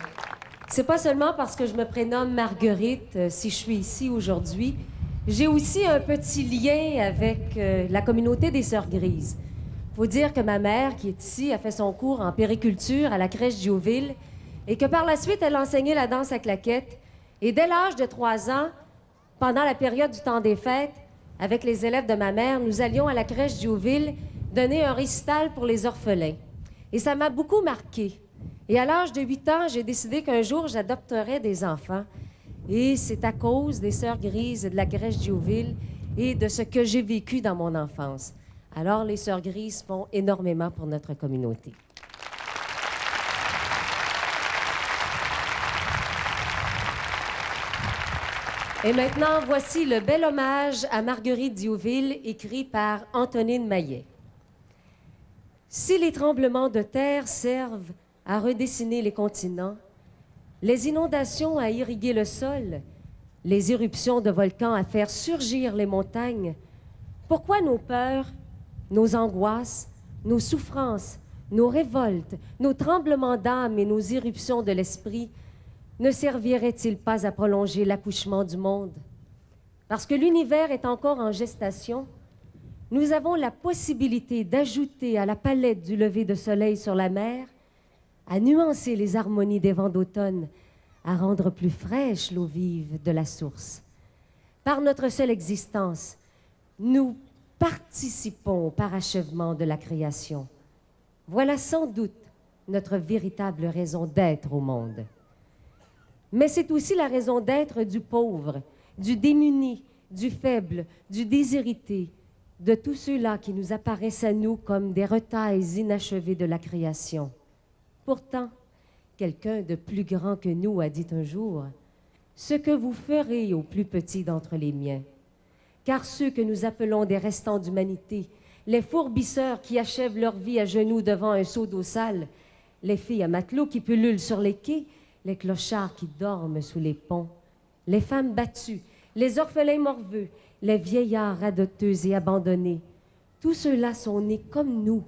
C'est pas seulement parce que je me prénomme Marguerite si je suis ici aujourd'hui. J'ai aussi un petit lien avec la communauté des Sœurs Grises. Faut dire que ma mère, qui est ici, a fait son cours en périculture à la crèche Diouville et que par la suite, elle a enseigné la danse à claquettes. Et dès l'âge de 3 ans, pendant la période du temps des fêtes, avec les élèves de ma mère, nous allions à la crèche Diouville donner un récital pour les orphelins. Et ça m'a beaucoup marquée. Et à l'âge de 8 ans, j'ai décidé qu'un jour, j'adopterais des enfants. Et c'est à cause des Sœurs Grises et de la crèche Diouville et de ce que j'ai vécu dans mon enfance. Alors, les Sœurs Grises font énormément pour notre communauté. Et maintenant, voici le bel hommage à Marguerite Diouville, écrit par Antonine Maillet. Si les tremblements de terre servent à redessiner les continents, les inondations à irriguer le sol, les éruptions de volcans à faire surgir les montagnes, pourquoi nos peurs, nos angoisses, nos souffrances, nos révoltes, nos tremblements d'âme et nos éruptions de l'esprit ne serviraient-ils pas à prolonger l'accouchement du monde? Parce que l'univers est encore en gestation, nous avons la possibilité d'ajouter à la palette du lever de soleil sur la mer, à nuancer les harmonies des vents d'automne, à rendre plus fraîche l'eau vive de la source. Par notre seule existence, nous participons au parachèvement de la création. Voilà sans doute notre véritable raison d'être au monde. Mais c'est aussi la raison d'être du pauvre, du démuni, du faible, du déshérité, de tous ceux-là qui nous apparaissent à nous comme des retailles inachevées de la création. Pourtant, quelqu'un de plus grand que nous a dit un jour « Ce que vous ferez au plus petit d'entre les miens, car ceux que nous appelons des restants d'humanité, les fourbisseurs qui achèvent leur vie à genoux devant un seau d'eau sale, les filles à matelot qui pullulent sur les quais, les clochards qui dorment sous les ponts, les femmes battues, les orphelins morveux, les vieillards radoteux et abandonnés, tous ceux-là sont nés comme nous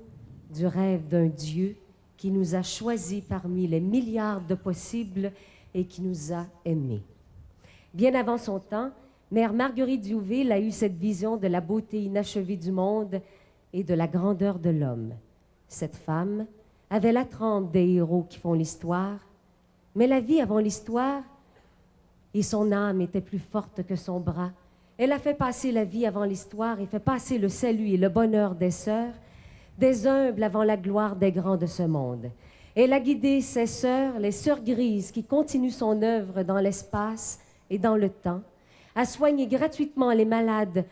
du rêve d'un Dieu qui nous a choisis parmi les milliards de possibles et qui nous a aimés. Bien avant son temps, Mère Marguerite Diouville a eu cette vision de la beauté inachevée du monde et de la grandeur de l'homme. Cette femme avait la trempe des héros qui font l'histoire, mais la vie avant l'histoire, et son âme était plus forte que son bras. Elle a fait passer la vie avant l'histoire et fait passer le salut et le bonheur des sœurs, des humbles avant la gloire des grands de ce monde. Elle a guidé ses sœurs, les sœurs grises, qui continuent son œuvre dans l'espace et dans le temps, à soigner gratuitement les malades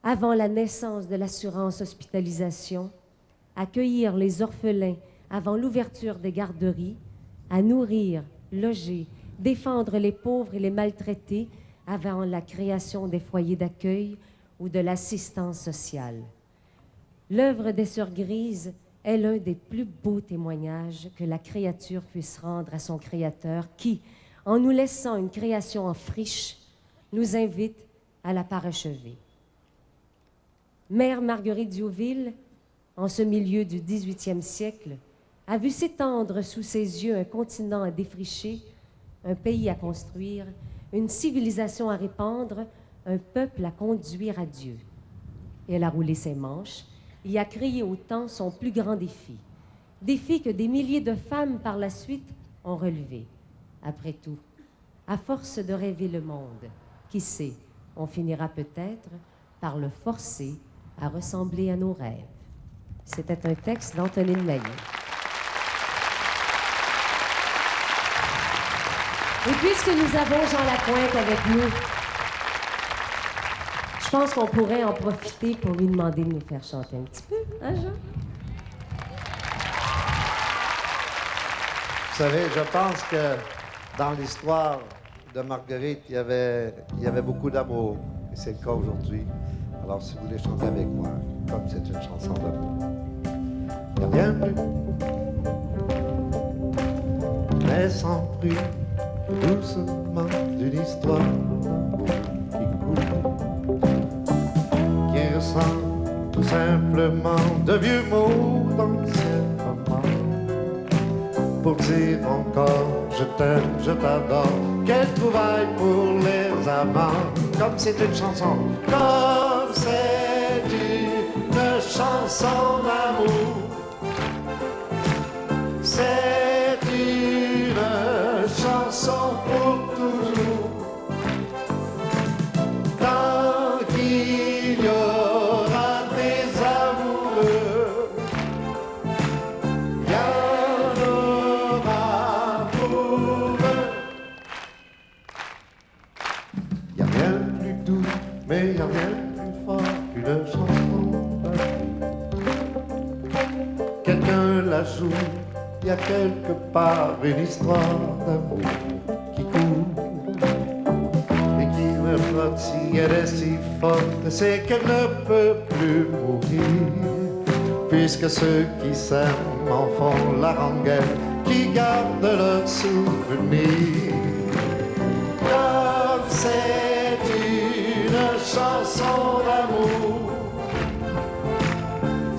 avant la naissance de l'assurance hospitalisation, à cueillir les orphelins avant l'ouverture des garderies, à nourrir, loger, défendre les pauvres et les maltraités avant la création des foyers d'accueil ou de l'assistance sociale. L'œuvre des Sœurs Grises est l'un des plus beaux témoignages que la créature puisse rendre à son Créateur qui, en nous laissant une création en friche, nous invite à la parachever. Mère Marguerite Diouville, en ce milieu du 18e siècle, a vu s'étendre sous ses yeux un continent à défricher, un pays à construire, une civilisation à répandre, un peuple à conduire à Dieu. Et elle a roulé ses manches et a créé au temps son plus grand défi. Défi que des milliers de femmes par la suite ont relevé. Après tout, à force de rêver le monde, qui sait, on finira peut-être par le forcer à ressembler à nos rêves. C'était un texte d'Antonine Maillet. Et puisque nous avons Jean Lapointe avec nous, je pense qu'on pourrait en profiter pour lui demander de nous faire chanter un petit peu, hein, Jean? Vous savez, je pense que dans l'histoire de Marguerite, il y avait beaucoup d'amour. Et c'est le cas aujourd'hui. Alors, si vous voulez chanter avec moi, comme c'est une chanson d'amour. Il n'y a rien de plus, mais sans bruit, doucement d'une histoire qui coule, qui ressemble tout simplement de vieux mots d'anciens romans, pour dire encore je t'aime, je t'adore. Quelle trouvaille pour les amants, comme c'est une chanson, comme c'est une chanson d'amour. C'est une chanson pour toujours. Tant qu'il y aura des amoureux, il y en aura pour eux. Il n'y a rien de plus doux, mais il n'y a rien de plus fort qu'une chanson d'amour. Quelqu'un la joue. Il y a quelque part une histoire d'amour qui coule et qui me flotte si elle est si forte, c'est qu'elle ne peut plus mourir, puisque ceux qui s'aiment en font la rengaine, qui gardent leurs souvenirs. Comme c'est une chanson d'amour,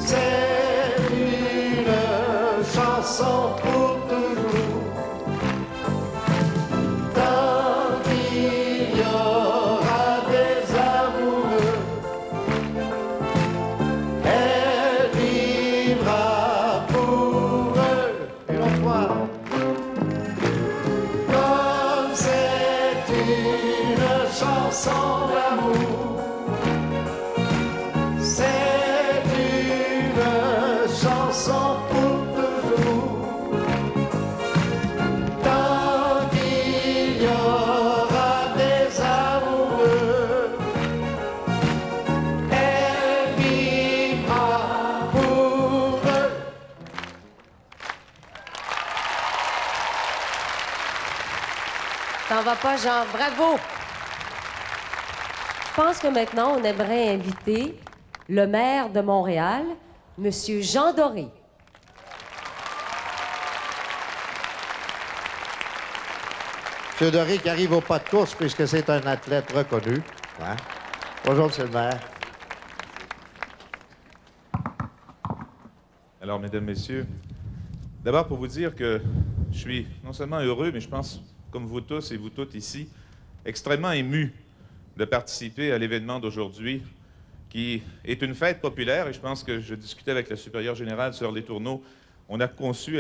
c'est une chanson pour toujours. Tant qu'il y aura des amoureux, elle vivra pour eux. Et l'autre fois, comme c'est une chanson d'amour, c'est une chanson pour T'en vas pas, Jean. Bravo! pense que maintenant, on aimerait inviter le maire de Montréal, M. Jean Doré. M. Doré qui arrive au pas de course puisque c'est un athlète reconnu. Ouais. Bonjour, M. le maire. Alors, mesdames, messieurs, d'abord pour vous dire que je suis non seulement heureux, mais je pense, comme vous tous et vous toutes ici, extrêmement ému de participer à l'événement d'aujourd'hui, qui est une fête populaire, et je pense que je discutais avec la supérieure générale, Sœur Letourneau, elle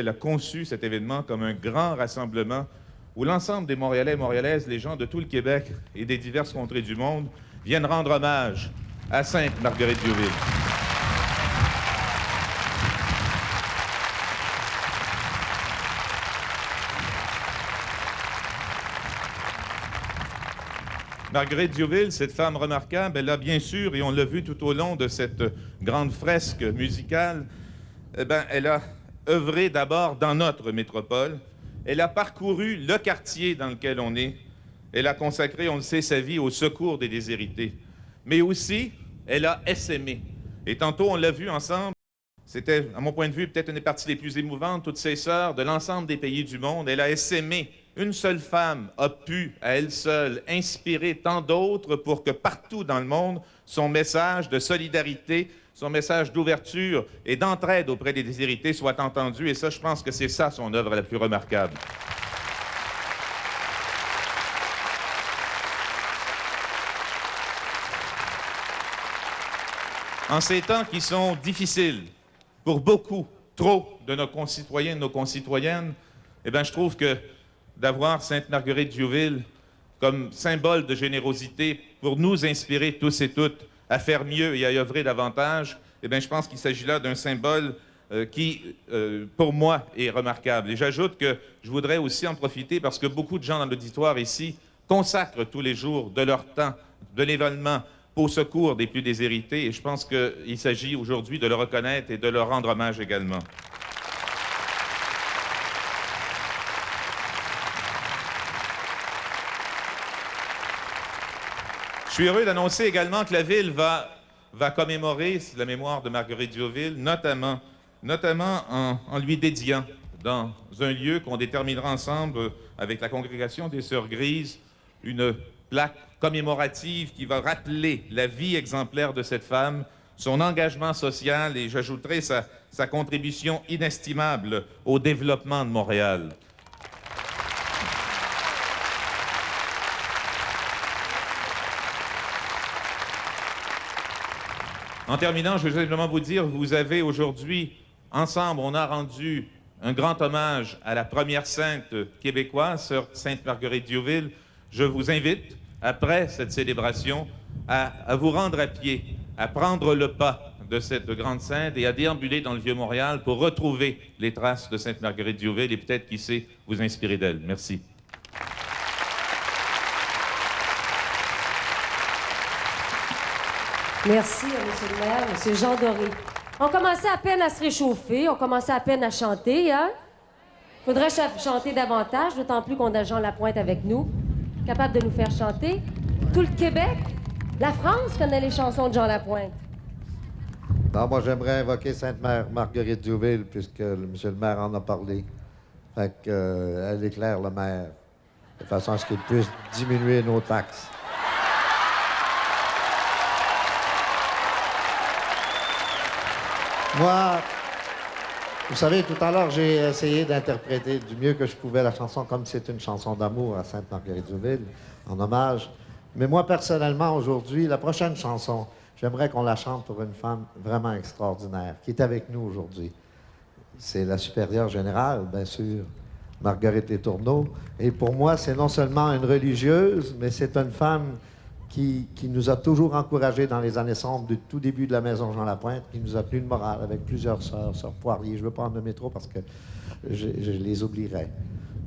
a conçu cet événement comme un grand rassemblement où l'ensemble des Montréalais et Montréalaises, les gens de tout le Québec et des diverses contrées du monde, viennent rendre hommage à Sainte-Marguerite-Diouville. Marguerite Diouville, cette femme remarquable, elle a bien sûr, et on l'a vu tout au long de cette grande fresque musicale, elle a œuvré d'abord dans notre métropole. Elle a parcouru le quartier dans lequel on est. Elle a consacré, on le sait, sa vie au secours des déshérités. Mais aussi, elle a essaimé. Et tantôt, on l'a vu ensemble, c'était, à mon point de vue, peut-être une des parties les plus émouvantes, toutes ces sœurs de l'ensemble des pays du monde. Elle a essaimé. Une seule femme a pu, à elle seule, inspirer tant d'autres pour que partout dans le monde, son message de solidarité, son message d'ouverture et d'entraide auprès des déshérités soit entendu. Et ça, je pense que c'est ça son œuvre la plus remarquable. En ces temps qui sont difficiles pour beaucoup, trop de nos concitoyens et de nos concitoyennes, je trouve que d'avoir Sainte-Marguerite-Diouville comme symbole de générosité pour nous inspirer tous et toutes à faire mieux et à œuvrer davantage, je pense qu'il s'agit là d'un symbole qui, pour moi, est remarquable. Et j'ajoute que je voudrais aussi en profiter parce que beaucoup de gens dans l'auditoire ici consacrent tous les jours de leur temps, de l'événement, au secours des plus déshérités. Et je pense qu'il s'agit aujourd'hui de le reconnaître et de leur rendre hommage également. Je suis heureux d'annoncer également que la Ville va commémorer la mémoire de Marguerite Diouville, notamment en lui dédiant dans un lieu qu'on déterminera ensemble avec la congrégation des Sœurs Grises, une plaque commémorative qui va rappeler la vie exemplaire de cette femme, son engagement social et, j'ajouterai, sa contribution inestimable au développement de Montréal. En terminant, je veux simplement vous dire, vous avez aujourd'hui, ensemble, on a rendu un grand hommage à la première sainte québécoise, Sœur Sainte-Marguerite-Diouville. Je vous invite, après cette célébration, à vous rendre à pied, à prendre le pas de cette grande sainte et à déambuler dans le Vieux-Montréal pour retrouver les traces de Sainte-Marguerite-Diouville et peut-être, qui sait, vous inspirer d'elle. Merci. Merci, M. le maire, M. Jean Doré. On commençait à peine à se réchauffer, on commençait à peine à chanter, hein? Faudrait chanter davantage, d'autant plus qu'on a Jean Lapointe avec nous, capable de nous faire chanter. Tout le Québec, la France connaît les chansons de Jean Lapointe. Non, moi, j'aimerais invoquer Sainte-Marguerite Diouville, puisque M. le maire en a parlé. Fait qu'elle éclaire le maire, de façon à ce qu'il puisse diminuer nos taxes. Moi, vous savez, tout à l'heure, j'ai essayé d'interpréter du mieux que je pouvais la chanson, comme c'est une chanson d'amour à Sainte-Marguerite-Diouville, en hommage. Mais moi, personnellement, aujourd'hui, la prochaine chanson, j'aimerais qu'on la chante pour une femme vraiment extraordinaire, qui est avec nous aujourd'hui. C'est la supérieure générale, bien sûr, Marguerite Letourneau. Et pour moi, c'est non seulement une religieuse, mais c'est une femme qui nous a toujours encouragés dans les années sombres du tout début de la Maison Jean Lapointe, qui nous a tenu le moral avec plusieurs sœurs, sœur Poirier. Je ne veux pas en nommer trop parce que je les oublierais.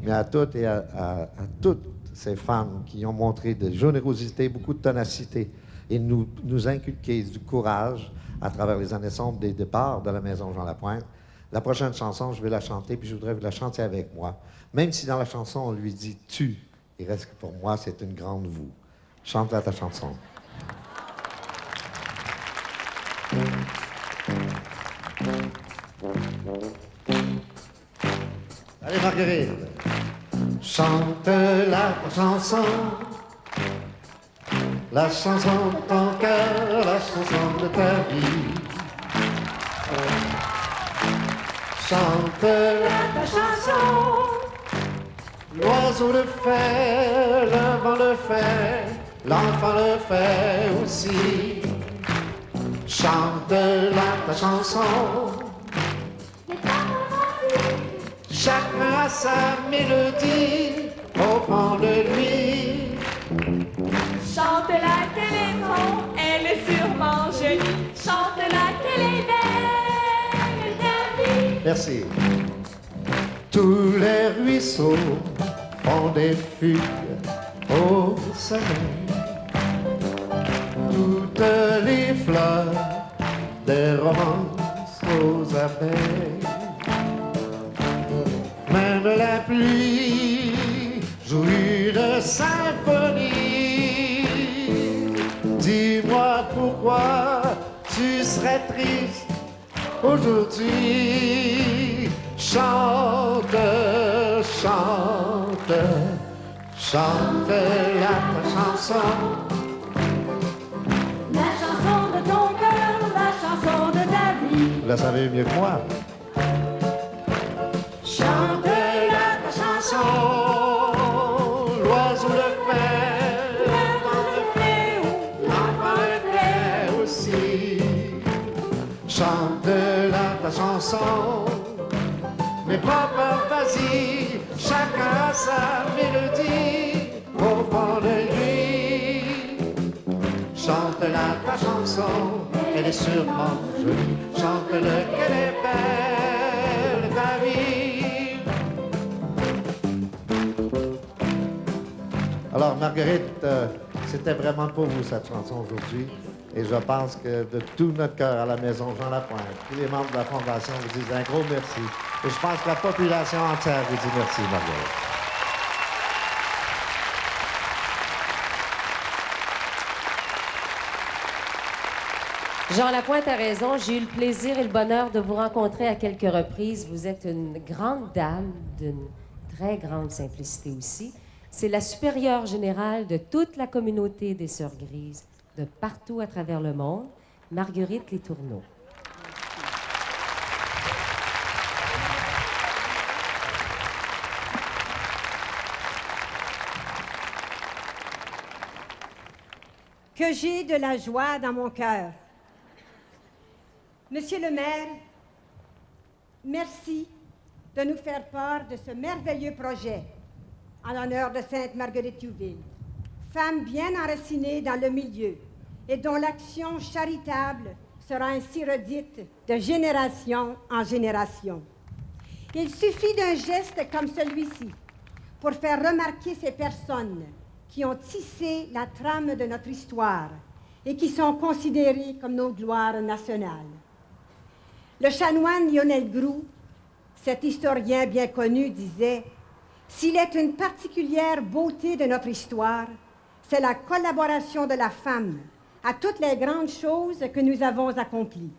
Mais à toutes et à toutes ces femmes qui ont montré de générosité, beaucoup de ténacité et nous inculquer du courage à travers les années sombres des départs de la Maison Jean Lapointe. La prochaine chanson, je vais la chanter, puis je voudrais que vous la chantiez avec moi. Même si dans la chanson, on lui dit « tu », il reste que pour moi, c'est une grande « vous ». Chante-la ta chanson. Allez, Marguerite. Chante la chanson de ton cœur, la chanson de ta vie. Chante la chanson. L'oiseau le fait, le vent le fait, l'enfant le fait aussi. Chante la chanson. Chacun a sa mélodie au fond de lui. Chante-la qu'elle est bon, elle est sûrement jolie. Chante-la qu'elle est belle, ta vie. Merci. Tous les ruisseaux font des fugues au soleil. Toutes les fleurs, des romances aux abeilles. Même la pluie joue une symphonie. Dis-moi pourquoi tu serais triste aujourd'hui. Chante, chante, chante la chanson. La chanson de ton cœur, la chanson de ta vie. Vous la savez mieux que moi. Chante la chanson. L'oiseau le fait, l'enfant le fait, l'enfant le fait aussi. Chante la chanson. Mais papa, vas-y, chacun a sa mélodie au fond de lui. Chante-la ta chanson, elle est sûrement jolie. Chante-le qu'elle est belle, ta vie. Alors, Marguerite, c'était vraiment pour vous cette chanson aujourd'hui. Et je pense que de tout notre cœur à la Maison Jean Lapointe, tous les membres de la Fondation vous disent un gros merci. Et je pense que la population entière vous dit merci, Marguerite. Jean Lapointe a raison. J'ai eu le plaisir et le bonheur de vous rencontrer à quelques reprises. Vous êtes une grande dame d'une très grande simplicité aussi. C'est la supérieure générale de toute la communauté des Sœurs Grises, de partout à travers le monde, Marguerite Letourneau. Que j'ai de la joie dans mon cœur. Monsieur le maire, merci de nous faire part de ce merveilleux projet en l'honneur de Sainte Marguerite Youville, femme bien enracinée dans le milieu et dont l'action charitable sera ainsi redite de génération en génération. Il suffit d'un geste comme celui-ci pour faire remarquer ces personnes qui ont tissé la trame de notre histoire et qui sont considérées comme nos gloires nationales. Le chanoine Lionel Groulx, cet historien bien connu, disait « S'il est une particulière beauté de notre histoire, c'est la collaboration de la femme à toutes les grandes choses que nous avons accomplies. »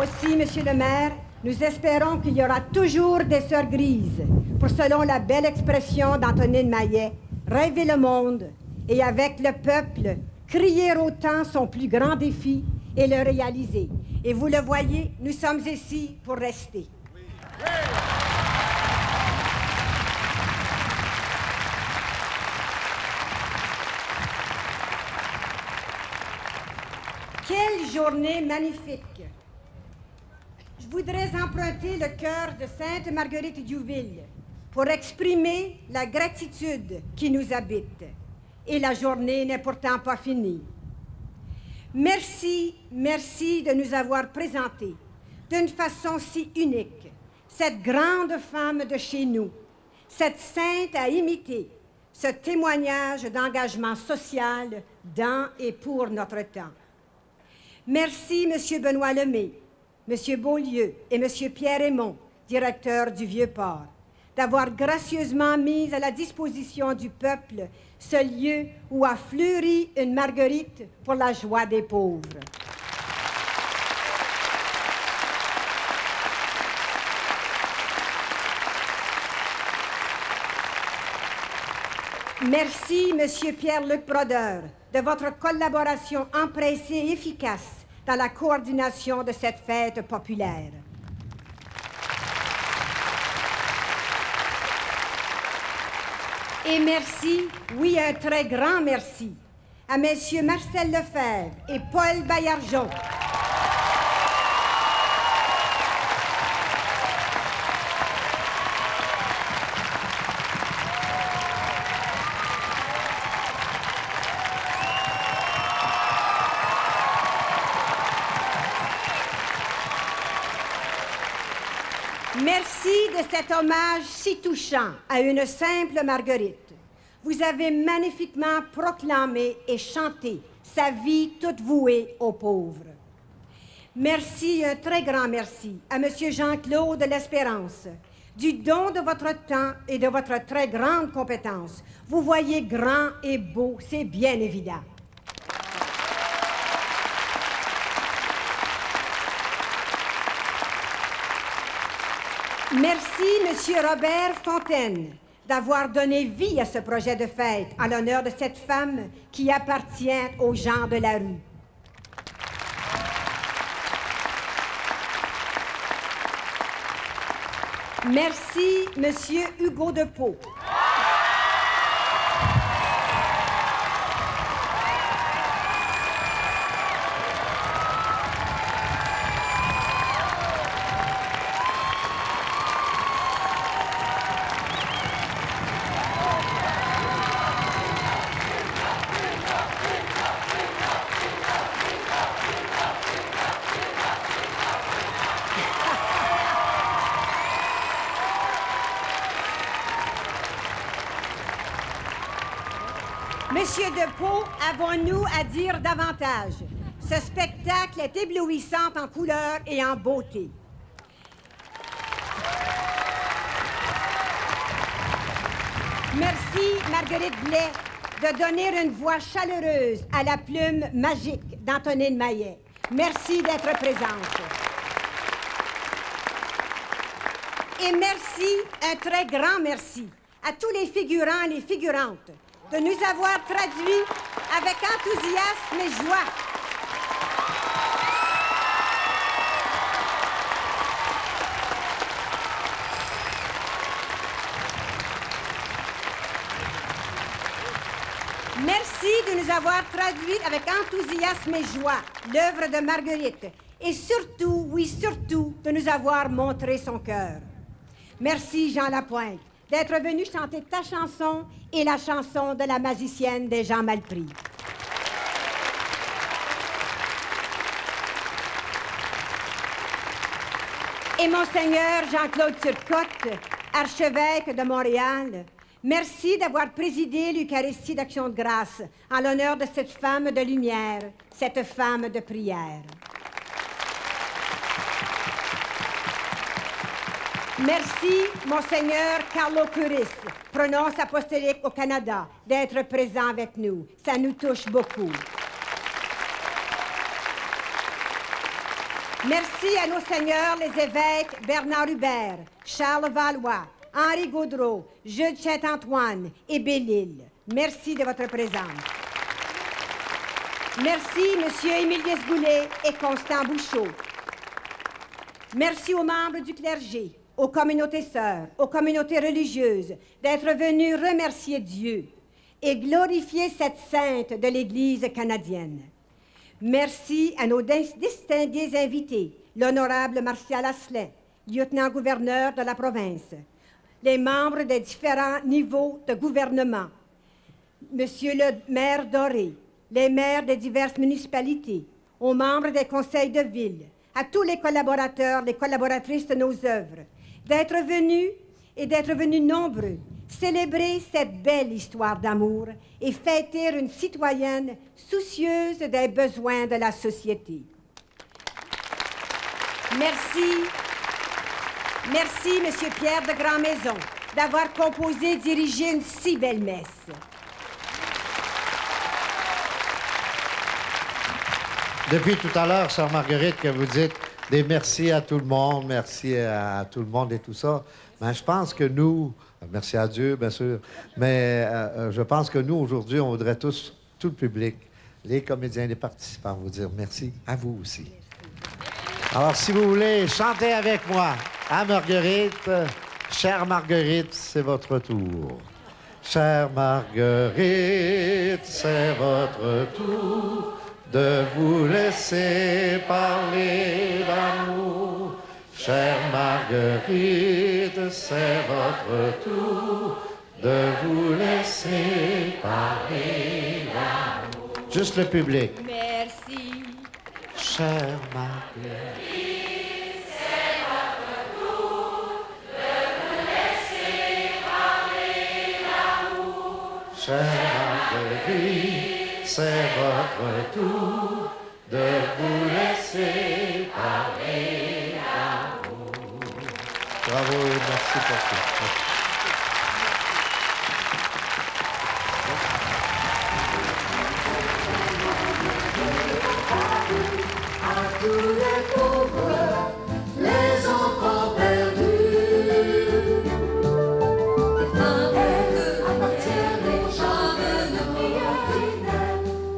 Aussi, Monsieur le maire, nous espérons qu'il y aura toujours des Sœurs Grises pour, selon la belle expression d'Antonine Maillet, rêver le monde et avec le peuple, crier autant son plus grand défi et le réaliser. Et vous le voyez, nous sommes ici pour rester. Oui. Oui. Quelle journée magnifique! Je voudrais emprunter le cœur de Sainte Marguerite Youville pour exprimer la gratitude qui nous habite. Et la journée n'est pourtant pas finie. Merci, merci de nous avoir présenté d'une façon si unique cette grande femme de chez nous, cette sainte à imiter, ce témoignage d'engagement social dans et pour notre temps. Merci, M. Benoît Lemay, M. Beaulieu et M. Pierre Aymon directeur du Vieux-Port, d'avoir gracieusement mis à la disposition du peuple ce lieu où a fleuri une marguerite pour la joie des pauvres. Merci, Monsieur Pierre-Luc Brodeur, de votre collaboration empressée et efficace dans la coordination de cette fête populaire. Et merci, oui, un très grand merci, à Messieurs Marcel Lefebvre et Paul Baillargeon. Merci de cet hommage si touchant à une simple Marguerite. Vous avez magnifiquement proclamé et chanté sa vie toute vouée aux pauvres. Merci, un très grand merci à Monsieur Jean-Claude L'Espérance, du don de votre temps et de votre très grande compétence. Vous voyez grand et beau, c'est bien évident. Merci, Monsieur Robert Fontaine, d'avoir donné vie à ce projet de fête en l'honneur de cette femme qui appartient aux gens de la rue. Merci, Monsieur Hugo Depeau. Monsieur Depeau, avons-nous à dire davantage? Ce spectacle est éblouissant en couleur et en beauté. Merci, Marguerite Blais, de donner une voix chaleureuse à la plume magique d'Antonine Maillet. Merci d'être présente. Et merci, un très grand merci, à tous les figurants et les figurantes de nous avoir traduits avec enthousiasme et joie. Merci de nous avoir traduits avec enthousiasme et joie l'œuvre de Marguerite et surtout, oui surtout, de nous avoir montré son cœur. Merci Jean Lapointe d'être venu chanter ta chanson et la chanson de la magicienne des gens mal pris. Et Monseigneur Jean-Claude Turcotte, archevêque de Montréal, merci d'avoir présidé l'Eucharistie d'Action de grâce en l'honneur de cette femme de lumière, cette femme de prière. Merci, Monseigneur Carlo Curis, prononce apostolique au Canada, d'être présent avec nous. Ça nous touche beaucoup. Merci à nos seigneurs les évêques Bernard Hubert, Charles Valois, Henri Gaudreau, Jules Saint-Antoine et Belle-Île. Merci de votre présence. Merci, Monsieur Émilius Goulet et Constant Bouchot. Merci aux membres du clergé, aux communautés sœurs, aux communautés religieuses, d'être venus remercier Dieu et glorifier cette sainte de l'Église canadienne. Merci à nos distingués invités, l'honorable Martial Asselin, lieutenant-gouverneur de la province, les membres des différents niveaux de gouvernement, Monsieur le maire Doré, les maires des diverses municipalités, aux membres des conseils de ville, à tous les collaborateurs, les collaboratrices de nos œuvres, d'être venus nombreux, célébrer cette belle histoire d'amour et fêter une citoyenne soucieuse des besoins de la société. Merci. Merci, Monsieur Pierre de Grandmaison, d'avoir composé et dirigé une si belle messe. Depuis tout à l'heure, sœur Marguerite, que vous dites des merci à tout le monde, merci à tout le monde et tout ça. Mais je pense que nous, merci à Dieu, bien sûr, mais je pense que nous, aujourd'hui, on voudrait tous, tout le public, les comédiens, les participants, vous dire merci à vous aussi. Alors, si vous voulez chanter avec moi à Marguerite, chère Marguerite, c'est votre tour. Chère Marguerite, c'est votre tour de vous laisser parler d'amour. Chère Marguerite, c'est votre tour de vous laisser parler d'amour. Juste le public. Merci. Chère Marguerite, c'est votre tour de vous laisser parler d'amour. chère Marguerite, c'est votre tour de vous laisser parler d'amour. Bravo et merci pour tout. À tous les pauvres, les enfants perdus, les femmes appartiennent aux femmes de prière.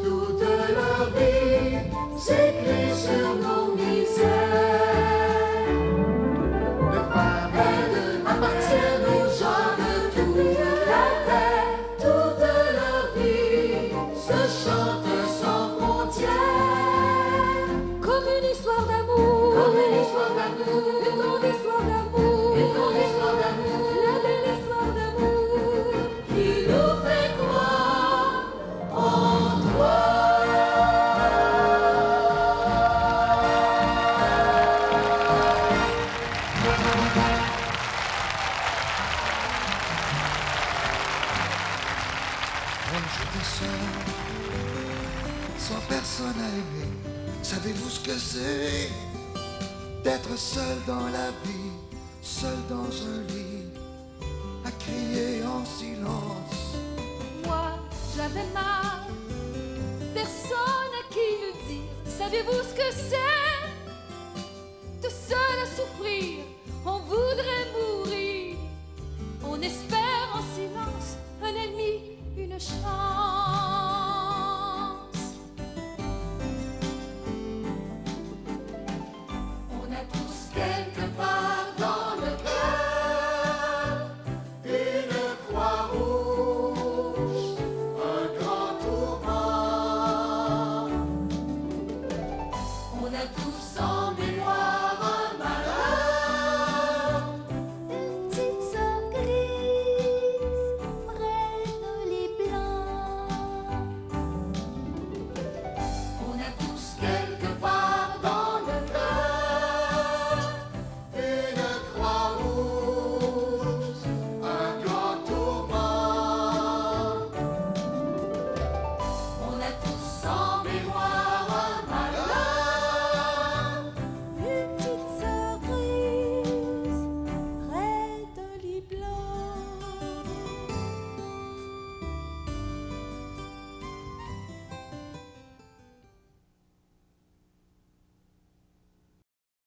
Toute leur vie s'écrit sur nos misères. Les femmes appartiennent aux gens de toute la terre. Toute leur vie se chante sans frontières. Comme une histoire d'amour, Comme une histoire d'amour, une grande histoire d'amour, une grande histoire d'amour, la belle histoire d'amour qui nous fait croire en toi. Quand j'étais seul, sans personne à aimer, savez-vous ce que c'est d'être seul dans la vie, seul dans un lit, à crier en silence? Moi, j'avais mal, personne à qui le dire. Savez-vous ce que c'est? De seul à souffrir, on voudrait mourir.